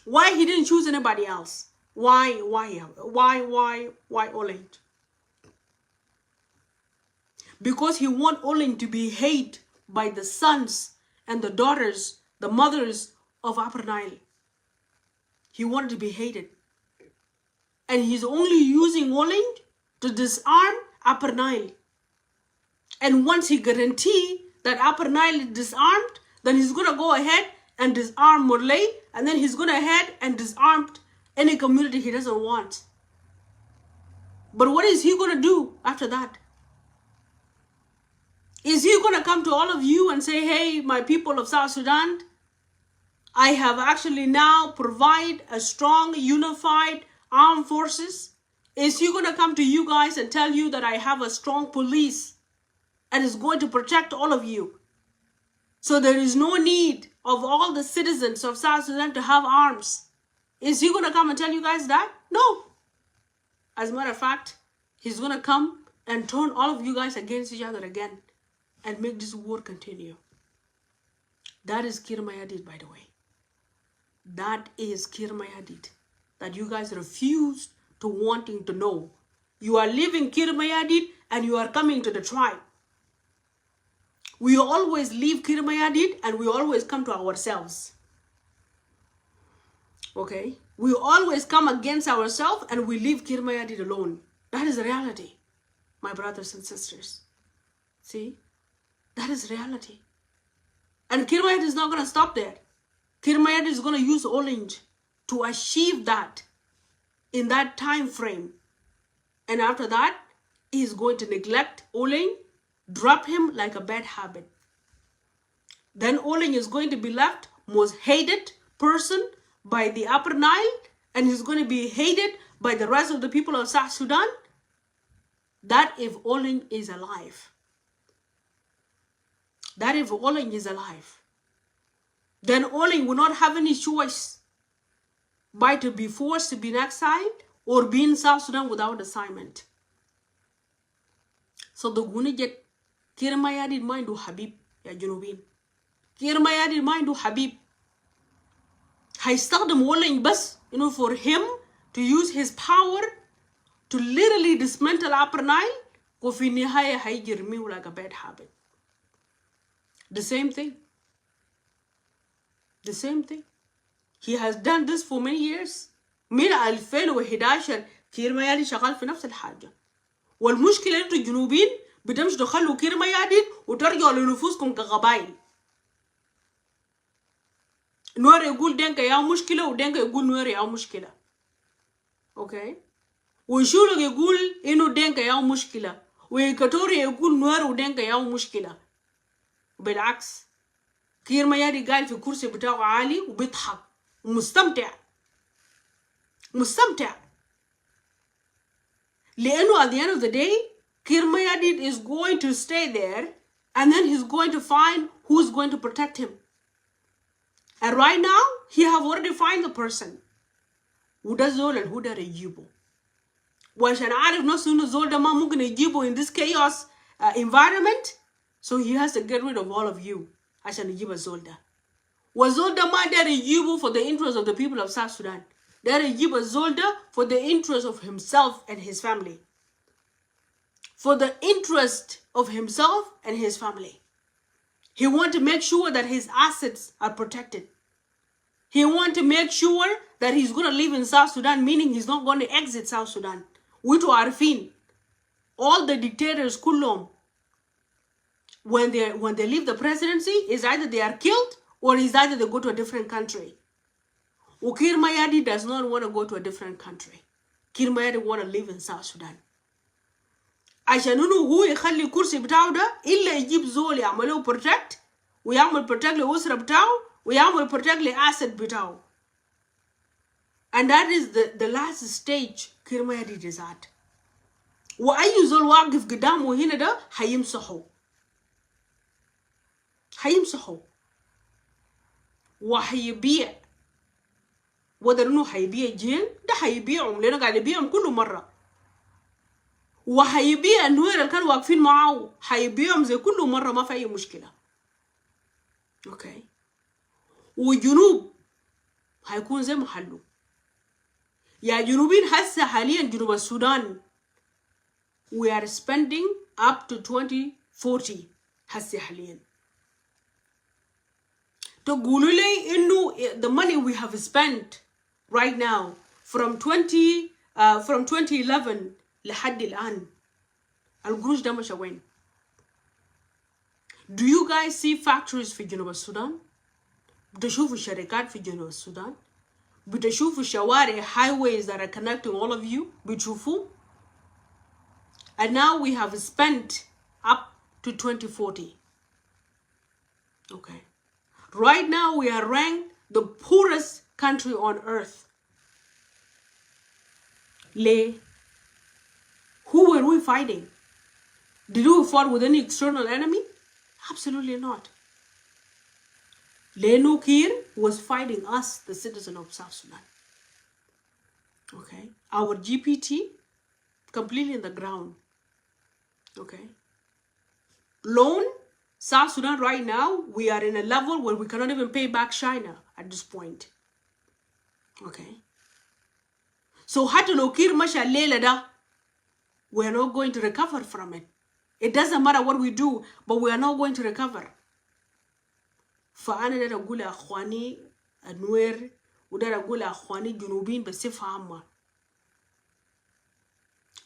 Why he didn't choose anybody else? Why Orange? Because he wants Orange to be hated by the sons and the daughters, the mothers of Upper Nile. He wanted to be hated. And he's only using Orange to disarm Upper Nile. And once he guarantees that Upper Nile is disarmed, then he's going to go ahead and disarm Morley, and then he's going to head and disarm any community he doesn't want. But what is he going to do after that? Is he going to come to all of you and say, hey, my people of South Sudan, I have actually now provided a strong, unified armed forces? Is he going to come to you guys and tell you that I have a strong police and is going to protect all of you? So there is no need of all the citizens of South Sudan to have arms. Is he going to come and tell you guys that? No. As a matter of fact, he's going to come and turn all of you guys against each other again and make this war continue. That is Kir Mayadit, by the way. That is Kir Mayadit. That you guys refuse to wanting to know. You are leaving Kir Mayadit and you are coming to the tribe. We always leave Kir Mayadit and we always come to ourselves. Okay? We always come against ourselves and we leave Kir Mayadit alone. That is reality, my brothers and sisters. See? That is reality. And Kir Mayadit is not going to stop there. Kir Mayadit is going to use Orange to achieve that in that time frame. And after that, he is going to neglect Orange, drop him like a bad habit. Then Orange is going to be left most hated person by the Upper Nile, and he's going to be hated by the rest of the people of South Sudan. That if Orange is alive. That if Orange is alive. Then Orange will not have any choice but to be forced to be in exile or be in South Sudan without assignment. So the gonna get Kir Mayadit mindu Habib ya Junubin. Kir Mayadit mindu Habib. هيستخدم Orange بس for him to use his power to literally dismantle Upper Nile وفي النهاية هيجرميه like a bad habit. The same thing. The same thing. He has done this for many years. من 2011 كير مياديت شغال في نفس الحاجة. والمشكلة انتوا الجنوبيين بتمشوا تخلوا كير مياديت وترجعوا لنفوسكم كقبائل. نوير يقول دينكا يا مشكلة ودينكا يقول نوير يا مشكلة. اوكي؟ وشولك يقول انه دينكا يا مشكلة ويكاتوري يقول نوير ودينكا يا مشكلة. بالعكس كير مياديت قاعد في الكرسي بتاعه عالي وبيضحك ومستمتع. مستمتع. لأنه at the end of the day Kir Mayadit is going to stay there and then he's going to find who's going to protect him. And right now he have already found the person. وده زول الهدى يجيبه. وعشان عارف نفسه إنه الزول ده ما ممكن يجيبه in this chaos environment, so he has to get rid of all of you عشان يجيب الزول ده. والزول ده ما داير يجيبه for the interest of the people of South Sudan. داير يجيب الزول ده for the interest of himself and his family. For the interest of himself and his family. He wants to make sure that his assets are protected. He wants to make sure that he's going to live in South Sudan, meaning he's not going to exit South Sudan. وانتوا عارفين all the dictators كلهم when they leave the presidency is either they are killed or is either they go to a different country. Kir Mayadit does not want to go to a different country. Kir Mayadit want to live in South Sudan. عشان انه هو يخلي الكرسي بتاعه ده الا يجيب زول يعمله protect ويعمل protect للأسرة بتاعه ويعمل protect للأسد بتاعه. And that is the last stage Kir Mayadit is at. وأي زول واقف قدامه هنا ده هيمسحه. هيمسحه. وهيبيع. وده انه هيبيع جين ده هيبيعهم لأنه قاعد يبيعهم كل مرة. وهيبيع النوير اللي كانوا واقفين معاه هيبيعهم زي كل مرة ما في أي مشكلة. اوكي. وجنوب هيكون زي محله. يا جنوبين هسه حاليا جنوب السودان we are spending up to 2040 هسه حاليا. تقولوا لي إنه the money we have spent right now from 2011 لحد الآن القروش ده مشى وين؟ Do you guys see factories في جنوب السودان؟ بتشوفوا شركات في جنوب السودان؟ بتشوفوا شوارع highways that are connecting all of you؟ بتشوفوا؟ And now we have spent up to 2040. Okay. Right now we are ranked the poorest country on earth. Who were we fighting? Did we fight with any external enemy? Absolutely not. لأنه كير was fighting us, the citizen of South Sudan. Okay, our GPT completely in the ground. Okay, loan South Sudan right now, we are in a level where we cannot even pay back China at this point. Okay, so حتى لو كير مشى الليلة ده, we are not going to recover from it. It doesn't matter what we do, but we are not going to recover. فأنا ده أقول أخواني النوير وده أقول أخواني جنوبين بصفة عامة.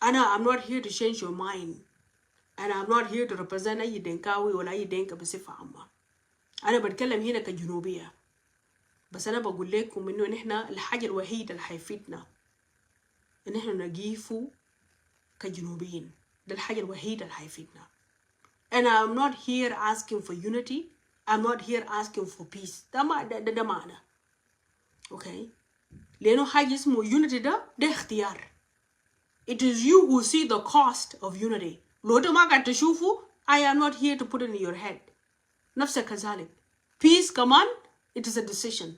I'm not here to change your mind, and I'm not here to represent أي دنكاوي ولا أي دنكا بصفة عامة. أنا بتكلم هنا كجنوبية, بس أنا بقول لكم إنه نحن الحاجة الوحيدة اللي حيفيدنا إن إحنا نجيفوا كجنوبيين. ده الحاجة الوحيدة اللي حيفيدنا. And I'm not here asking for unity. I'm not here asking for peace. ده معنى. Okay. لأنه حاجة اسمه unity ده اختيار. It is you who see the cost of unity. لو أنت ما قاعد تشوفه, I am not here to put it in your head. نفسك كذلك. Peace كمان, it is a decision.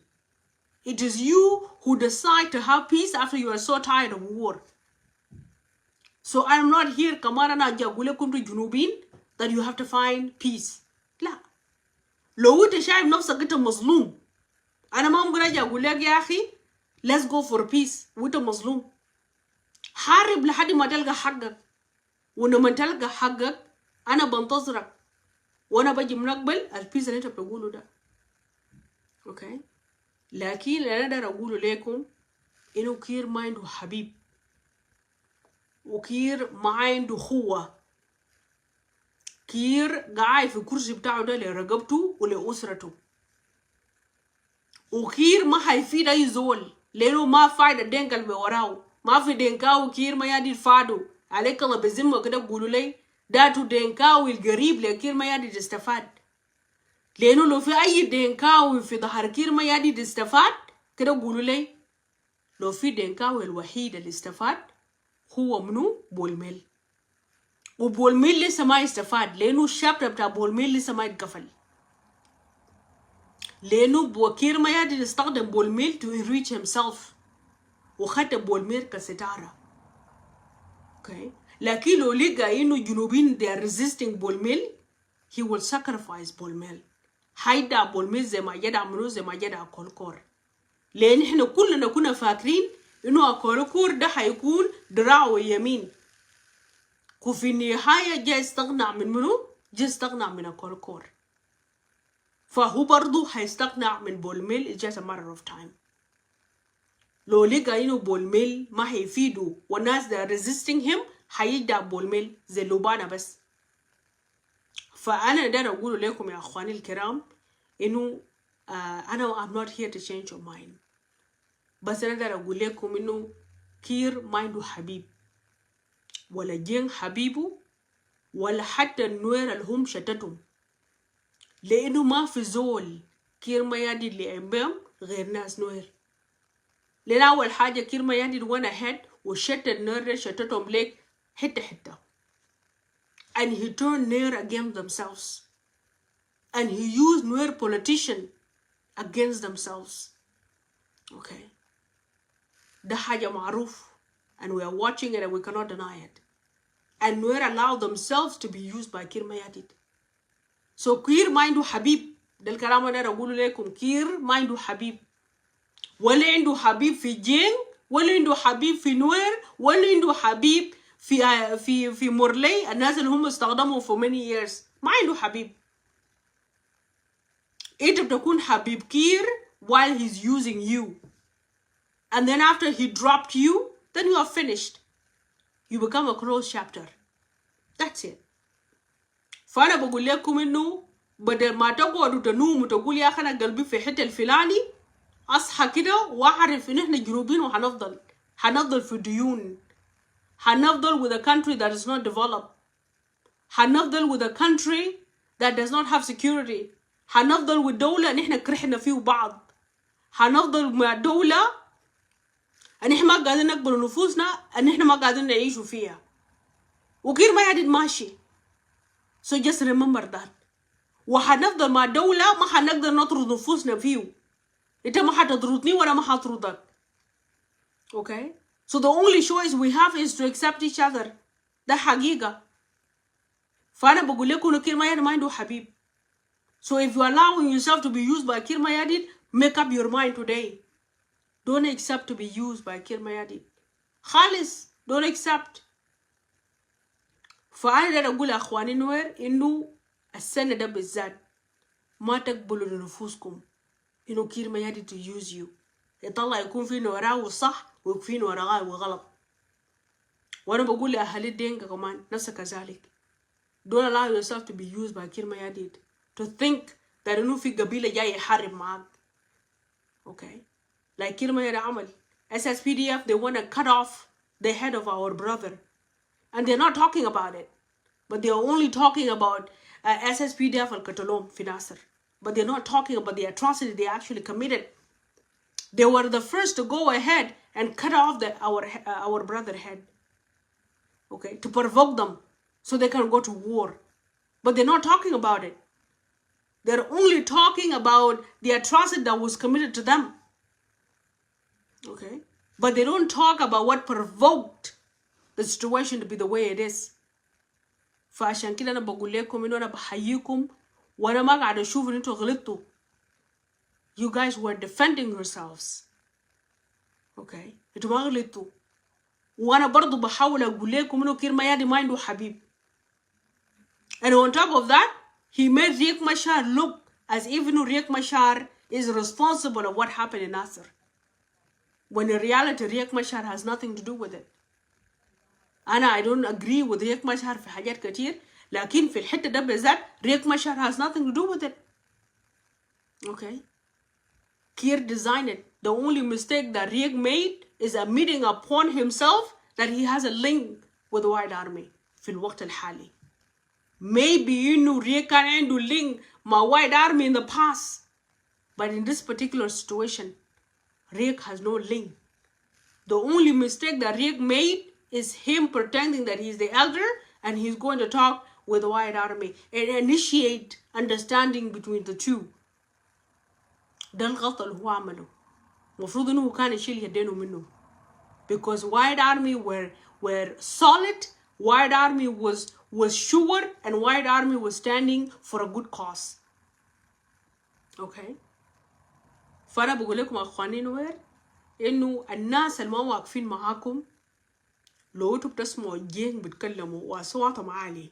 It is you who decide to have peace after you are so tired of war. So I am not here كمان أنا أجي أقول لكم جنوبين that you have to find peace. لا. لو أنت شايف نفسك أنت مظلوم, أنا ما ممكن أجي أقول لك يا أخي let's go for peace وأنت مظلوم. حارب لحد ما تلقى حقك, ولما تلقى حقك أنا بنتظرك, وأنا بجي منقبل البيس اللي أنت بتقوله ده. أوكي. لكن اللي أنا أقدر أقوله لكم إنه كير ما عنده حبيب, وكير ما عنده خوة. كير قاعد في الكرسي بتاعه ده لرقبته ولأسرته, وكير ما حيفيد أي زول, لأنه ما فايدة دينك اللي وراه. ما في دينكاو كير ما يدي فادو عليك الله بزمه كده بقولوا لي داتو دينكاو القريب لكير ما يدي تستفاد. لأنه لو في أي دينكاو في ظهر كير ما يدي تستفاد كده بقولوا لي, لو في دينكاو الوحيد اللي استفاد هو منو؟ بولميل. وبولميل لسه ما يستفاد, لأنه الشابتر بتاع بولميل لسه ما يتقفل. لأنه بوكير ما يدي يستخدم بولميل to enrich himself, وخدت بولميل كستارة. Okay. لكن لو لقى إنه جنوبين they are resisting بولميل, he will sacrifice بولميل. هيدع بولميل زي ما جدع منو, زي ما جدع كولكور. لأن إحنا كلنا كنا فاكرين إنه كولكور ده هيكون دراعه يمين. وفي النهاية جاء استغنى من منو؟ جاء استغنى من كولكور. فهو برضو هيستغنى من بولميل. It's just a matter of time. لو لقى إنه بولميل ما هيفيده والناس that are resisting him هيدع بولميل زي لوبانا بس. فأنا داير أقول لكم يا أخواني الكرام إنه أنا I'm not here to change your mind. بس أنا داير أقول لكم إنه كير ما عنده حبيب, ولا جين حبيبه, ولا حتى النوير اللي هم شتتهم. لأنه ما في زول كير ما يدي اللي أمام غير ناس نوير. لأن أول حاجة كير ما يدي went ahead وشتت النوير شتتهم ليك حتة حتة. And he turned Nuer against themselves. And he used Nuer politicians against themselves. Okay. ده حاجة معروف. And we are watching it and we cannot deny it. And Nuer allowed themselves to be used by Kir Mayadit. So Kir ما عنده حبيب. ده الكلام أنا أقوله لكم. كير ما عنده حبيب. ولا عنده حبيب في جين, ولا عنده حبيب في نوير, ولا عنده حبيب في مورلي الناس اللي هم استخدموا for many years. ما عنده حبيب. انت بتكون حبيب كير while he's using you. And then after he dropped you, then you are finished. You become a closed chapter. That's it. فأنا بقول لكم إنه بدل ما تقعدوا تنوموا وتقول يا أخي أنا قلبي في حتة الفلاني, أصحى كده وأعرف إن إحنا جنوبين وهنفضل في ديون. هنفضل with a country that is not developed. هنفضل with a country that does not have security. هنفضل with دولة إن إحنا كرهنا فيه بعض. هنفضل مع دولة إن إحنا ما قاعدين نقبل نفوسنا إن إحنا ما قاعدين نعيشوا فيها. وغير ما يعدد ماشي. So just remember that. وحنفضل مع دولة ما حنقدر نطرد نفوسنا فيه. انت ما حتطردني ولا ما حطردك. Okay? So the only choice we have is to accept each other. ده حقيقة. فأنا بقول لكم إنه كير ماياديد ما عنده حبيب. So if you are allowing yourself to be used by Kir Mayadid, make up your mind today. Don't accept to be used by Kir Mayadid. خالص don't accept. فأنا ده أقول أخواني نوير إنه السنة ده بالذات ما تقبلوا لنفوسكم إنه كير Mayadid to use you. يطلع يكون في وراه صح ويكون في وراه وغلط. وأنا بقول لأهالي الدينكا كمان نفس كذلك. Don't allow yourself to be used by Kir Mayadid. To think that إنه في قبيلة جاي يحارب معك. Okay? Like Kir Mayadid عمل. SSPDF, they want to cut off the head of our brother. And they're not talking about it. But they're only talking about SSPDF al-Qatalom fi Nasir. But they're not talking about the atrocity they actually committed. They were the first to go ahead and cut off our brother head. Okay? To provoke them so they can go to war. But they're not talking about it. They're only talking about the atrocity that was committed to them. Okay? But they don't talk about what provoked the situation to be the way it is. فعشان كده أنا بقول لكم إنه أنا بحييكم وأنا ما قاعد أشوف إن أنتوا غلطتوا. You guys were defending yourselves. Okay? أنتوا ما غلطتوا. وأنا برضو بحاول أقول لكم إنه كير مايادي ما عنده حبيب. And on top of that, he made Riek Machar look as if Riek Machar is responsible of what happened in Nasir. When in reality, Riek Machar has nothing to do with it. I don't agree with Riek Machar في حاجات كتير, لكن في الحتة ده بالذات Riek Machar has nothing to do with it. Okay? Kir designed it. The only mistake that Riek made is admitting upon himself that he has a link with the White Army في الوقت الحالي. Maybe Riek كان عنده link مع White Army in the past. But in this particular situation, Riek has no link. The only mistake that Riek made is him pretending that he's the elder and he's going to talk with the White Army and initiate understanding between the two. ده الغلط اللي هو عمله. المفروض إنه كان يشيل يدينه منه. Because White Army were solid, White Army was sure, and White Army was standing for a good cause. Okay? فأنا بقول لكم أخواني نوير إنه الناس اللي ما واقفين معاكم لو انتوا بتسمعوا الجين بيتكلموا وأصواتهم عالي.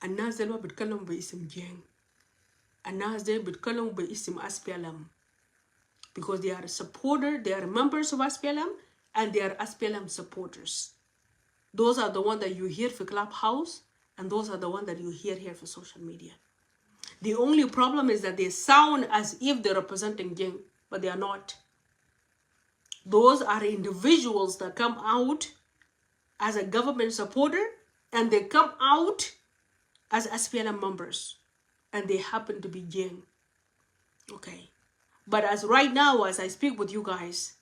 الناس دي ما بيتكلموا باسم جين. الناس دي بيتكلموا باسم SPLM. Because they are a supporter, they are members of SPLM, and they are SPLM supporters. Those are the ones that you hear for Clubhouse, and those are the ones that you hear here for social media. The only problem is that they sound as if they're representing Jing, but they are not. Those are individuals that come out as a government supporter, and they come out as SPLM members, and they happen to be Jing. Okay. But as right now, as I speak with you guys,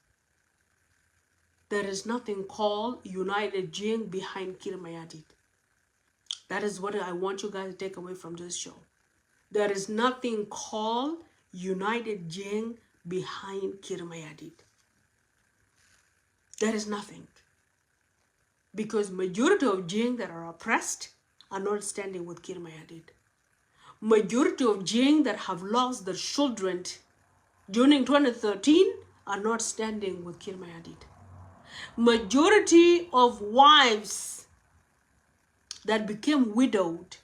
there is nothing called United Jing behind Kir Mayadid. That is what I want you guys to take away from this show. There is nothing called United Jing behind Kir Mayadid. There is nothing. Because majority of Jing that are oppressed are not standing with Kir Mayadid. Majority of Jing that have lost their children during 2013 are not standing with Kir Mayadid. Majority of wives that became widowed,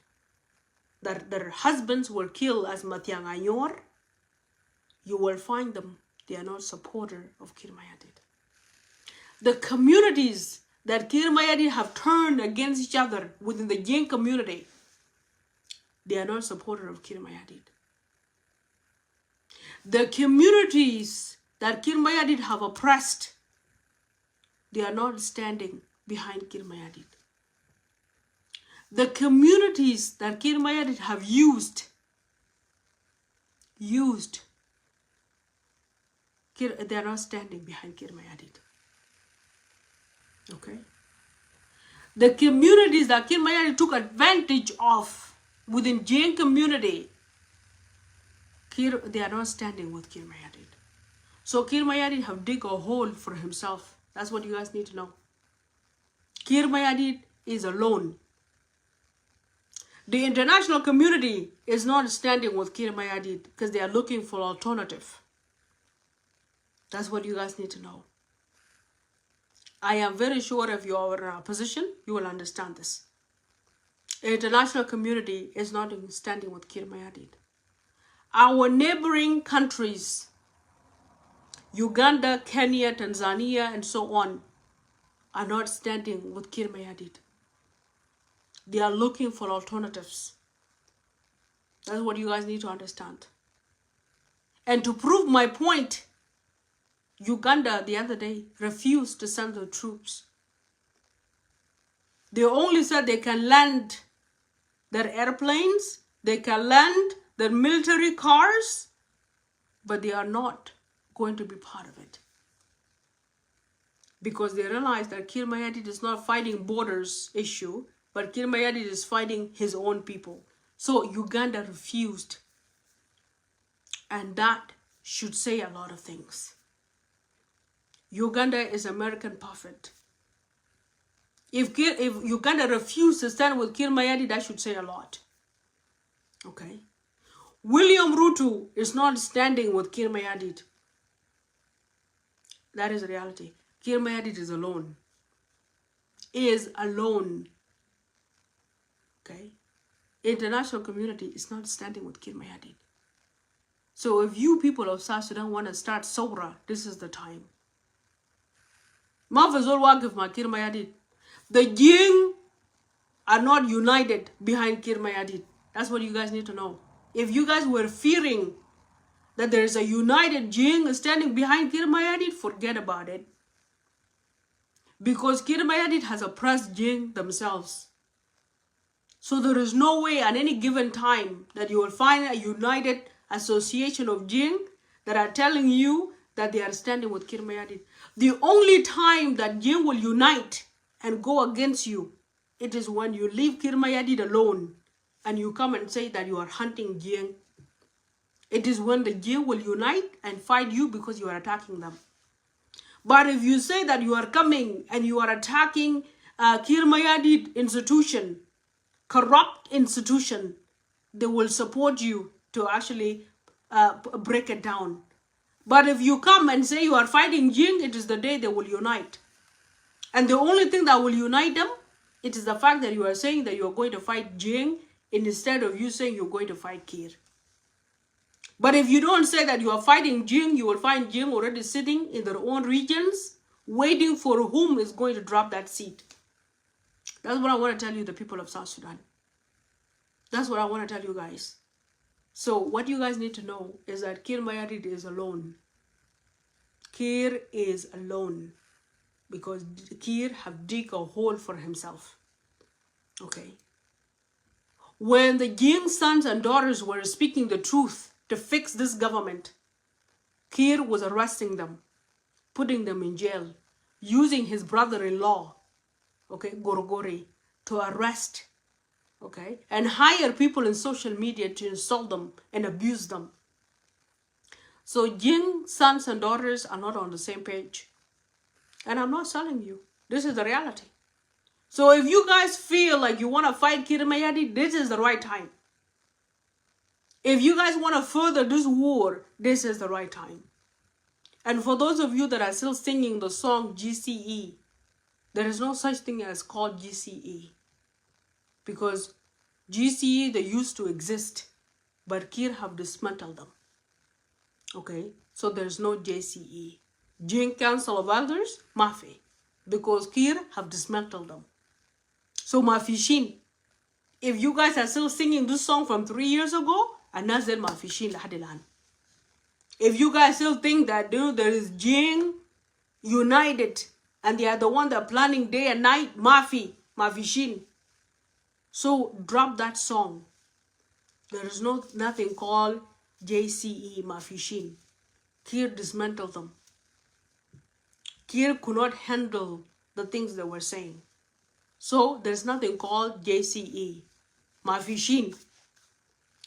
that their husbands were killed as Matiang Ayor, you will find them, they are not supporter of Kir Mayadid. The communities that Kir Mayadid have turned against each other within the Jing community, they are not supporter of Kir Mayadid. The communities that Kir Mayadid have oppressed, they are not standing behind Kir Mayadid. The communities that Kir Mayadid have used, they are not standing behind Kir Mayadid. Okay? The communities that Kir Mayadid took advantage of, within Jain community, they are not standing with Kir Mayadit. So Kir Mayadit have dig a hole for himself. That's what you guys need to know. Kir Mayadit is alone. The international community is not standing with Kir Mayadit because they are looking for alternative. That's what you guys need to know. I am very sure if you are in our position, you will understand this. The international community is not standing with Kir Mayadit. Our neighboring countries, Uganda, Kenya, Tanzania, and so on, are not standing with Kir Mayadit. They are looking for alternatives. That's what you guys need to understand. And to prove my point, Uganda the other day refused to send the troops. They only said they can land their airplanes, they can land their military cars, but they are not going to be part of it. Because they realize that Kir Mayadit is not fighting borders issue, but Kir Mayadit is fighting his own people. So Uganda refused. And that should say a lot of things. Uganda is American puppet. If Uganda refused to stand with Kir Mayadit, that should say a lot. Okay? William Ruto is not standing with Kir Mayadit. That is the reality. Kir Mayadit is alone. Is alone. Okay? International community is not standing with Kir Mayadit. So if you people of South Sudan want to start Sobra, this is the time. Mafazol Wagif Ma Kir Mayadit. The Jing are not united behind Kir Mayadit. That's what you guys need to know. If you guys were fearing that there is a united Jing standing behind Kir Mayadit, forget about it. Because Kir Mayadit has oppressed Jing themselves. So there is no way at any given time that you will find a united association of Jing that are telling you that they are standing with Kir Mayadit. The only time that Jing will unite and go against you, it is when you leave Kir Mayadit alone and you come and say that you are hunting Jing. It is when the Jing will unite and fight you because you are attacking them. But if you say that you are coming and you are attacking Kir Mayadit institution, corrupt institution, they will support you to actually break it down. But if you come and say you are fighting Jing, it is the day they will unite. And the only thing that will unite them, it is the fact that you are saying that you are going to fight Jing instead of you saying you're going to fight Kir. But if you don't say that you are fighting Jing, you will find Jing already sitting in their own regions, waiting for whom is going to drop that seat. That's what I want to tell you, the people of South Sudan. That's what I want to tell you guys. So what you guys need to know is that Kir Mayadit is alone. Kir is alone. Because Kir have dig a hole for himself. Okay. When the Jing sons and daughters were speaking the truth to fix this government, Kir was arresting them, putting them in jail, using his brother-in-law, okay, Gorogori, to arrest, okay, and hire people in social media to insult them and abuse them. So Jing sons and daughters are not on the same page. And I'm not telling you. This is the reality. So if you guys feel like you want to fight Kir Mayadit, this is the right time. If you guys want to further this war, this is the right time. And for those of you that are still singing the song GCE, there is no such thing as called GCE. Because GCE, they used to exist, but Kir have dismantled them. Okay, so there's no JCE. Jing Council of Elders, Mafi, because Kir have dismantled them. So Mafishin, if you guys are still singing this song from 3 years ago, Anazir Mafishin Lahadilan. If you guys still think that there is Jing united and they are the one that are planning day and night, Mafishin. So drop that song. There is nothing called JCE Mafishin. Kir dismantled them. Kir could not handle the things they were saying. So there's nothing called JCE. Mafishin.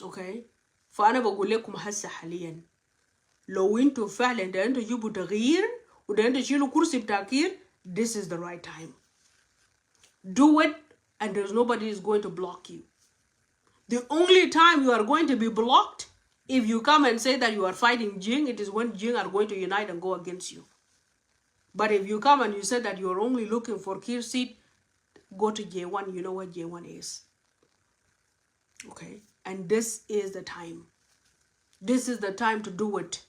اوكي فانا بقول لكم هسه حاليا لو انتوا فعلا ده انتوا تجيبوا تغيير وده انتوا تشيلوا كرسي بتاع كير, this is the right time. Do it and there's nobody is going to block you. The only time you are going to be blocked if you come and say that you are fighting Jing, it is when Jing are going to unite and go against you. But if you come and you say that you are only looking for Kir seat, go to J1. You know what J1 is. Okay? And this is the time. This is the time to do it.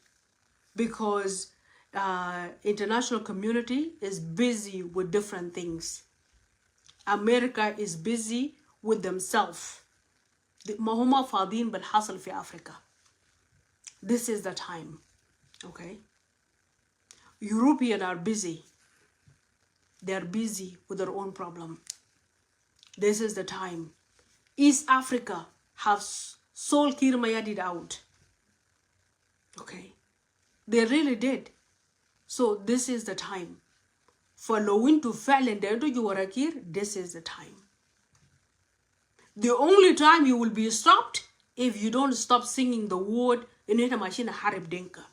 Because international community is busy with different things. America is busy with themselves. ما هم فاضيين بالحصل في أفريقيا. This is the time. Okay? Europeans are busy. They are busy with their own problem. This is the time. East Africa have sold Kir Mayadid out. Okay? They really did. So this is the time. For Lowin to fall and then to Yuwarakir, this is the time. The only time you will be stopped if you don't stop singing the word in a machine Harib Denka.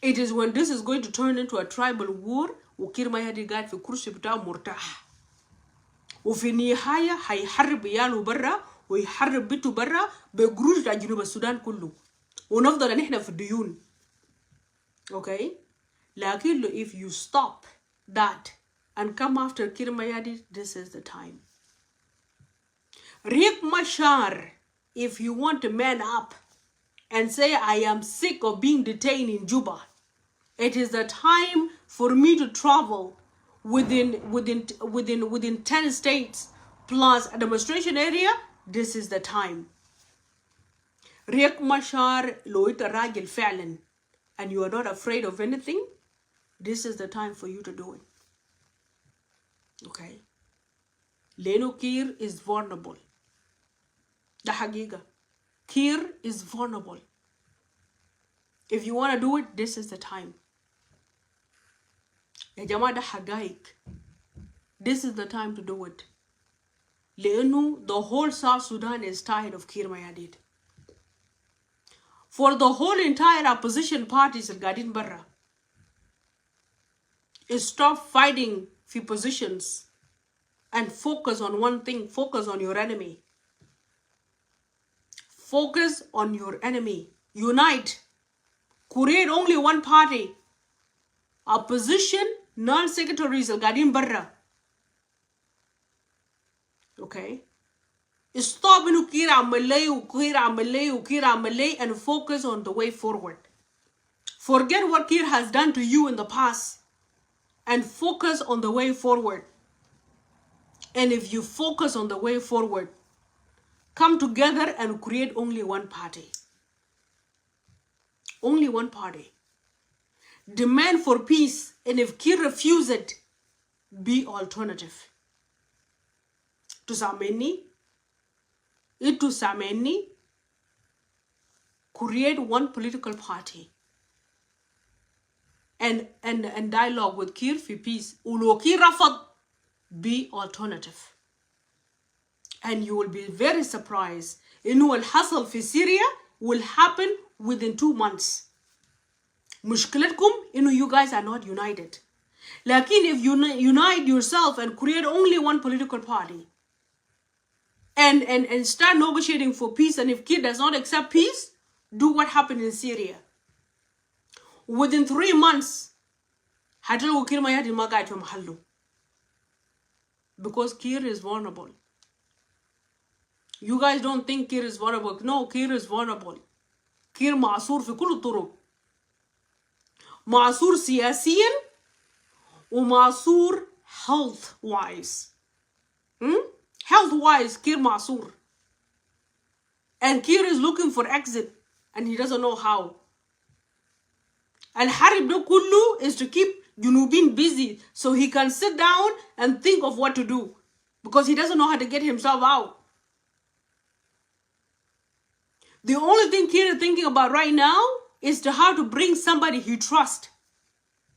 It is when this is going to turn into a tribal war, وكير ما يهدي قاعد في كرسي بتاعه مرتاح. وفي النهاية هيحرب عياله برا ويحرب بيته برا بقروش بتاع جنوب السودان كله. ونفضل نحن في الديون. Okay? لكن if you stop that and come after Kir Mayadi, this is the time. Riek Machar, if you want to man up and say, I am sick of being detained in Juba, it is the time for me to travel within 10 states plus a demonstration area. This is the time. Riek Machar, lo ita rajil fa'lan, and you are not afraid of anything, this is the time for you to do it. Okay? Leno Kir is vulnerable. The Hagiga. Kir is vulnerable. If you want to do it, this is the time. Ya Jama da Hagaik. This is the time to do it. Leno, the whole South Sudan is tired of Kir Mayadid. For the whole entire opposition parties in Gadin Barra, is stop fighting for positions and focus on one thing. Focus on your enemy. Focus on your enemy. Unite. Create only one party. Opposition, non-secretaries of Gadin Barra. Okay? Stop in Ukira Malay and focus on the way forward. Forget what Kir has done to you in the past and focus on the way forward. And if you focus on the way forward, come together and create only one party. Only one party. Demand for peace, and if Kir refuses it, be alternative. To Sameni, create one political party and dialogue with Kir for peace. Ulo Kir Rafat, be alternative. And you will be very surprised. Inu al-Hasal fi Syria will happen within 2 months. Mushkilatkum, you guys are not united. Lakin if you unite yourself and create only one political party, and start negotiating for peace, and if Kir does not accept peace, do what happened in Syria. Within 3 months, because Kir is vulnerable. You guys don't think Kir is vulnerable. No, Kir is vulnerable. Kir معصور في كل الطرق. معصور سياسيا ومعصور health wise. Health wise, Kir معصور. And Kir is looking for exit and he doesn't know how. الحرب ده كله is to keep Junubin busy so he can sit down and think of what to do because he doesn't know how to get himself out. The only thing Kir is thinking about right now is to how to bring somebody he trusts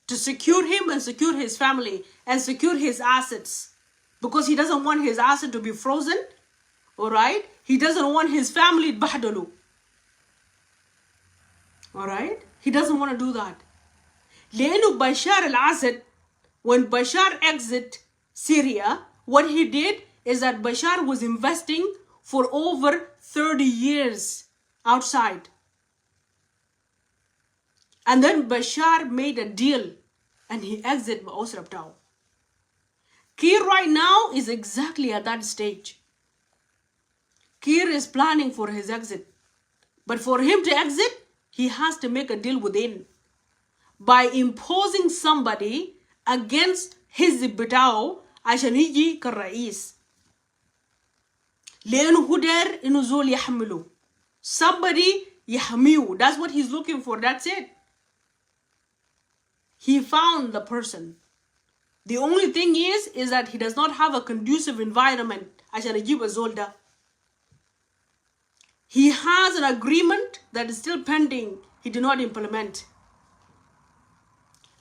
to secure him and secure his family and secure his assets because he doesn't want his asset to be frozen All right? He doesn't want his family bahdalu. All right? He doesn't want to do that. لأنه Bashar al-Assad, when Bashar exited Syria, what he did is that Bashar was investing for over 30 years outside. And then Bashar made a deal and he exited Osrab Town. Kir right now is exactly at that stage. Kir is planning for his exit. But for him to exit, he has to make a deal within by imposing somebody against his بتاعه عشان يجي كالرئيس. لأنه هو داير إنه زول يحمله. Somebody يحميه. That's what he's looking for. That's it. He found the person. The only thing is that he does not have a conducive environment عشان يجيب الزول ده. He has an agreement that is still pending. He did not implement.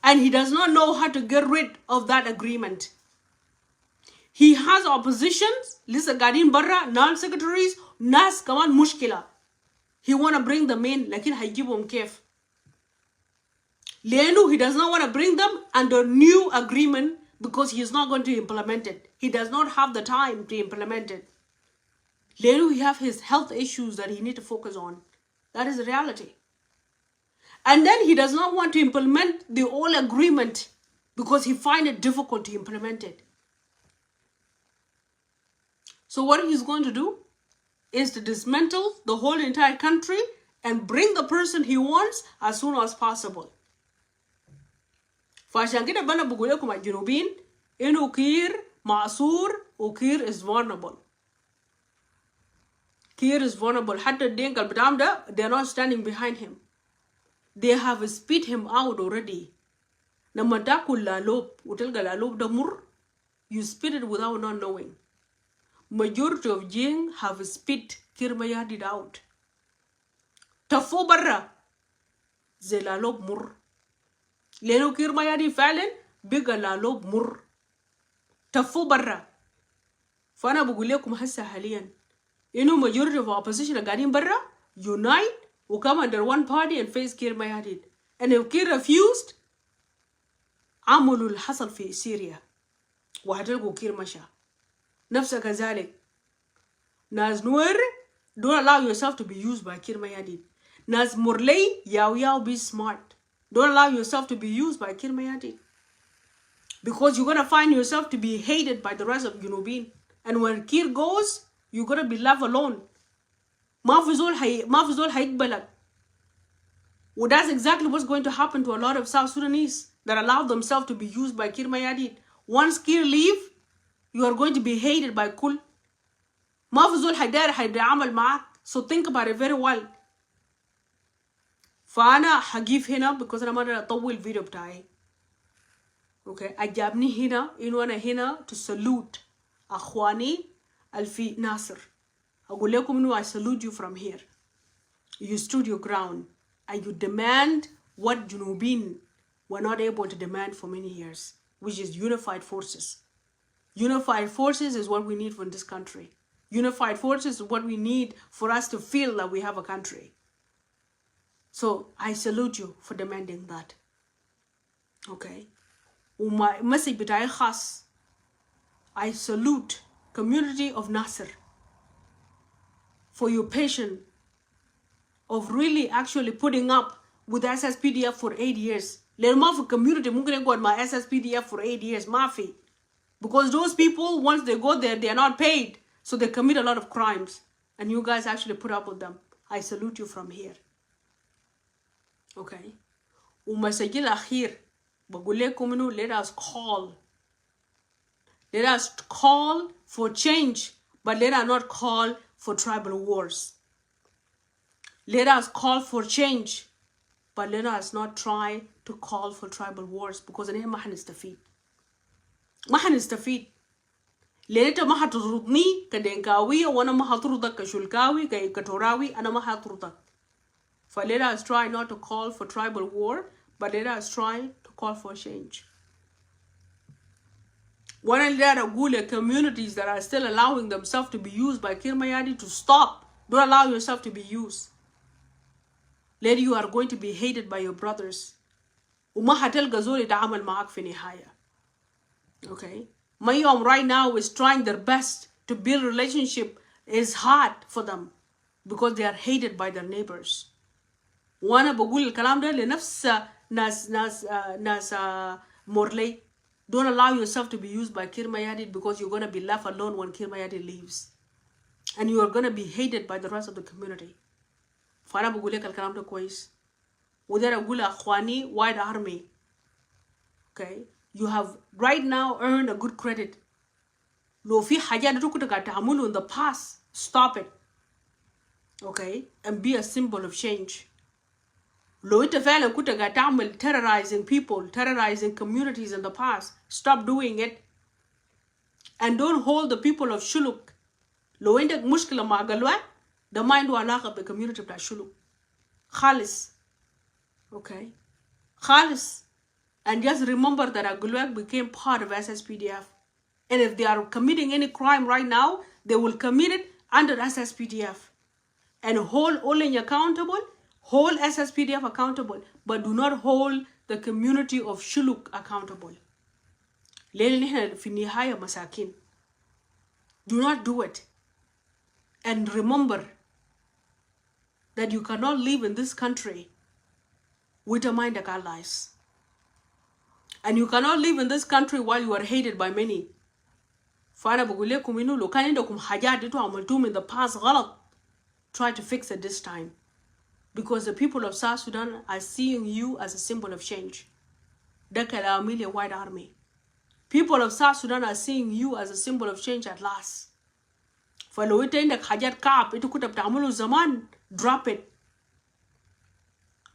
And he does not know how to get rid of that agreement. He has oppositions. Lisa Gadin Barra, non-secretaries, Nas Kaman Mushkila. He want to bring them in, lakin hayjibum kef. Lenu, he does not want to bring them under new agreement because he is not going to implement it. He does not have the time to implement it. Lenu, he have his health issues that he need to focus on. That is the reality. And then he does not want to implement the old agreement because he find it difficult to implement it. So what he's going to do is to dismantle the whole entire country and bring the person he wants as soon as possible. فعشان كده بنا بقول لكم الجنوبيين إنه كير معصور وكير is vulnerable. Kir is vulnerable. حتى الدين قال بدام ده they are not standing behind him. They have spit him out already. لما تاكل لالوب وتلقى لالوب ده مر, you spit it without not knowing. Majority of Jing have spit Kir Mayadid out. تفو برا زي لالوب مر. لأنه كير Mayadid فعلا بقى لالوب مر. تفو برا. فأنا بقول لكم هسه حاليا إنه majority of opposition قاعدين برا unite will come under one party and face Kir Mayadid. And if Kir refused, عملوا اللي حصل في سوريا وهتلقوا كير مشى. نفس كذلك. ناس نور, don't allow yourself to be used by Kir Mayadid. ناس مرلي, yao, be smart. Don't allow yourself to be used by Kir Mayadid. Because you're going to find yourself to be hated by the rest of Junubin. And when Kir goes, you're going to be left alone. ما في زول هيقبلك. And that's exactly what's going to happen to a lot of South Sudanese that allow themselves to be used by Kir Mayadid. Once Kir leave, you are going to be hated by Kul. ما في زول هيتعامل معك. So think about it very well. فأنا هجيب هنا because أنا ما أقدر أطول الفيديو بتاعي. Okay, أجابني هنا إنه أنا هنا to salute أخواني الفي ناصر. أقول لكم إنه I salute you from here. You stood your ground and you demand what Junubin were not able to demand for many years, which is unified forces. Unified forces is what we need for this country. Unified forces is what we need for us to feel that we have a country. So I salute you for demanding that. Okay. وما message بتاعي خاص. I salute community of Nasir for your patience of really actually putting up with SSPDF for 8 years. لأن ما في community ممكن يقعد مع SSPDF for 8 years. ما في. Because those people, once they go there, they are not paid. So they commit a lot of crimes. And you guys actually put up with them. I salute you from here. Okay. ومسجل الأخير بقول لكم إنه let us call. Let us call for change, but let us not call for tribal wars. Let us call for change, but let us not try to call for tribal wars because أنا ما حنستفيد. ما حنستفيد. لأن أنت ما حتطردني كدنكاوية وأنا ما حطردك كشلكاوي كتوراوي أنا ما حطردك. So let us try not to call for tribal war, but let us try to call for change. One there are communities that are still allowing themselves to be used by Kirmayadi to stop. Don't allow yourself to be used. Later you are going to be hated by your brothers. وما هتلقى زول يتعامل معك في نهاية. Okay? Mayom right now is trying their best to build relationship. Is hard for them because they are hated by their neighbors. وانا بقول الكلام ده لنفس ناس مورلي. Don't allow yourself to be used by Kirmayadi because you're going to be left alone when Kirmayadi leaves. And you are going to be hated by the rest of the community. فأنا بقول لك الكلام ده كويس. وده أقول أخواني White Army. Okay? You have right now earned a good credit. لو في حاجات كنت قاعد تعمله in the past, stop it. Okay? And be a symbol of change. لو انت فعلا كنت قاعد تعمل terrorizing people, terrorizing communities in the past, stop doing it. And don't hold the people of Shuluk. لو عندك مشكلة مع قلوات, ده ما عنده علاقة بالcommunity بتاع شلوك. خالص. Okay? خالص. And just remember that Agulwek became part of SSPDF. And if they are committing any crime right now, they will commit it under SSPDF. And hold Olin accountable, hold SSPDF accountable, but do not hold the community of Shuluk accountable. Do not do it. And remember that you cannot live in this country with a mind of allies. And you cannot live in this country while you are hated by many. فأنا بقول لكم إنه لو كان عندكم حاجات انتوا عملتوهم in the past غلط, try to fix it this time. Because the people of South Sudan are seeing you as a symbol of change. ده كلامي ل White Army. People of South Sudan are seeing you as a symbol of change at last. فلو انت عندك حاجات كعب انتوا كنتوا بتعملوا زمان, drop it.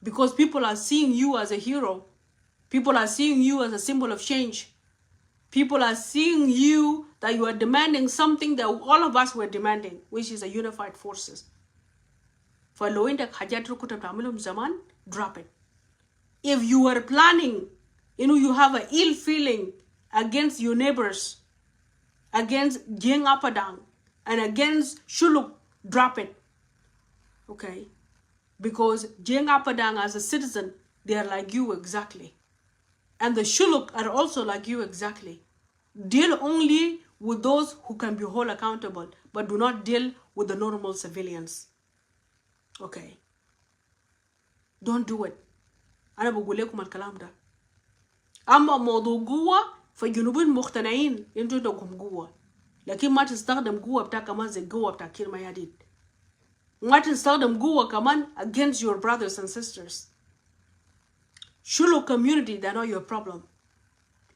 Because people are seeing you as a hero. People are seeing you as a symbol of change. People are seeing you that you are demanding something that all of us were demanding, which is a unified forces. فلو عندك حاجات كنتوا بتعملهم زمان, drop it. If you were planning, you have an ill feeling against your neighbors, against Jeng Apadang, and against Shuluk, drop it. Okay? Because Jeng Apadang as a citizen, they are like you exactly. And the Shuluk are also like you exactly. Deal only with those who can be held accountable, but do not deal with the normal civilians. Okay? Don't do it. أنا بقول لكم الكلام ده. أما موضوع قوة فالجنوبيين مقتنعين إنتوا عندكم قوة. لكن ما تستخدم قوة بتاع كمان زي قوة بتاع كير ميادين. ما تستخدم قوة كمان against your brothers and sisters. Shulu community, they're not your problem.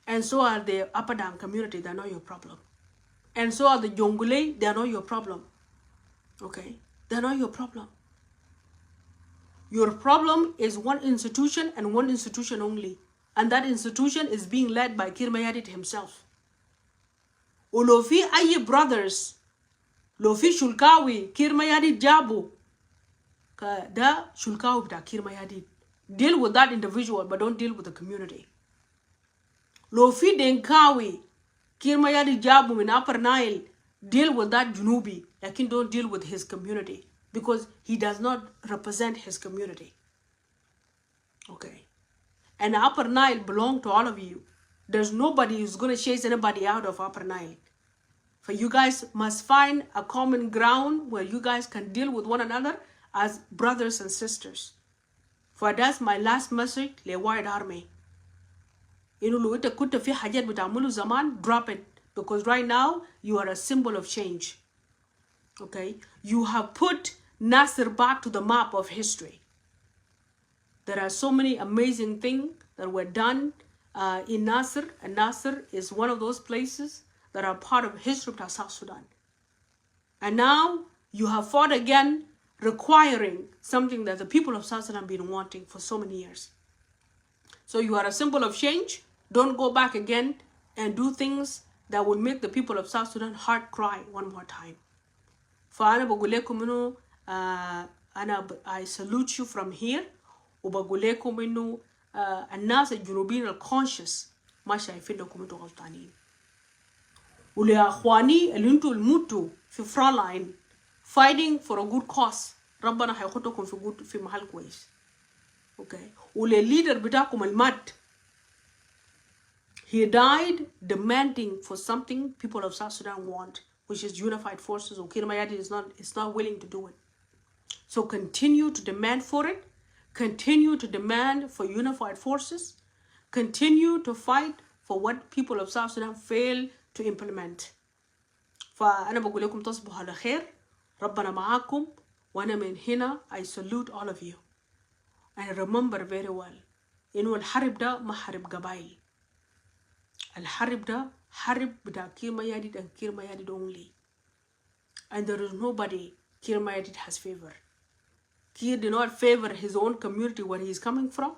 And so are the Apadang community, they're not your problem. And so are the Jongule, they're not your problem. Okay? They're not your problem. Your problem is one institution and one institution only. And that institution is being led by Kir Mayadit himself. Olofi aye brothers, Lofi Shulkawi, Kir Mayadit Jabu, da Shulkawi bta Kir Mayadit. Deal with that individual, but don't deal with the community. Lofi Denkawi, Kir Mayadit Jabu in Upper Nile, deal with that Junubi, lakin don't deal with his community. Because he does not represent his community. Okay. And Upper Nile belongs to all of you. There's nobody who's going to chase anybody out of Upper Nile. For you guys must find a common ground where you guys can deal with one another as brothers and sisters. For that's my last message, the White Army. Drop it. Because right now, you are a symbol of change. Okay? You have put Nasir back to the map of history. There are so many amazing things that were done in Nasir, and Nasir is one of those places that are part of history of South Sudan. And now you have fought again, requiring something that the people of South Sudan have been wanting for so many years. So you are a symbol of change. Don't go back again and do things that will make the people of South Sudan heart cry one more time. فأنا بقول لكم إنه I salute you from here وبقول لكم إنه الناس الجنوبيين الconscious ما شايفين إنكم إنتوا غلطانين. ويا أخواني اللي انتوا الموتوا في front line fighting for a good cause ربنا هيحطكم في محل كويس. Okay. والليدر بتاعكم المات he died demanding for something people of South Sudan want, which is unified forces. Or Kir Mayadi is not willing to do it. So continue to demand for it. Continue to demand for unified forces. Continue to fight for what people of South Sudan fail to implement. فأنا بقول لكم تصبحوا على خير. ربنا معاكم. وأنا من هنا I salute all of you. And remember very well إنه الحرب ده ما حرب قبائل. الحرب ده حرب بتاع كير مياديد and كير مياديد only. And there is nobody Kir Mayadit has favor. Kir did not favor his own community where he is coming from.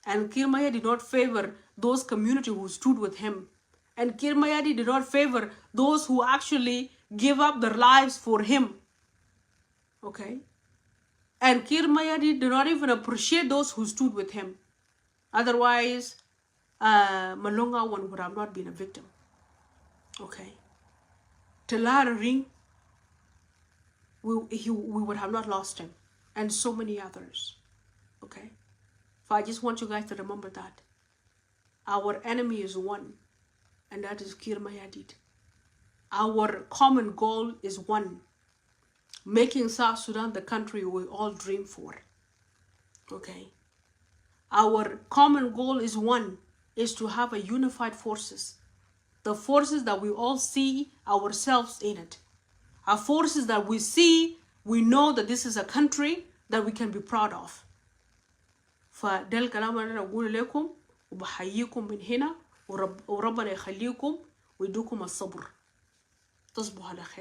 And Kir Mayadit did not favor those community who stood with him. And Kir Mayadit did not favor those who actually give up their lives for him. Okay? And Kir Mayadit did not even appreciate those who stood with him. Otherwise, Malonga one would have not been a victim. Okay? Talara Ring, we would have not lost him. And so many others. Okay? So I just want you guys to remember that. Our enemy is one. And that is Kir Mayadit. Our common goal is one. Making South Sudan the country we all dream for. Okay? Our common goal is one. Is to have a unified forces. The forces that we all see ourselves in it. Our forces that we see, we know that this is a country that we can be proud of. فده الكلام اللي أنا أقول لكم وبحييكم من هنا وربنا يخليكم ويدوكم الصبر. تصبحوا على خير.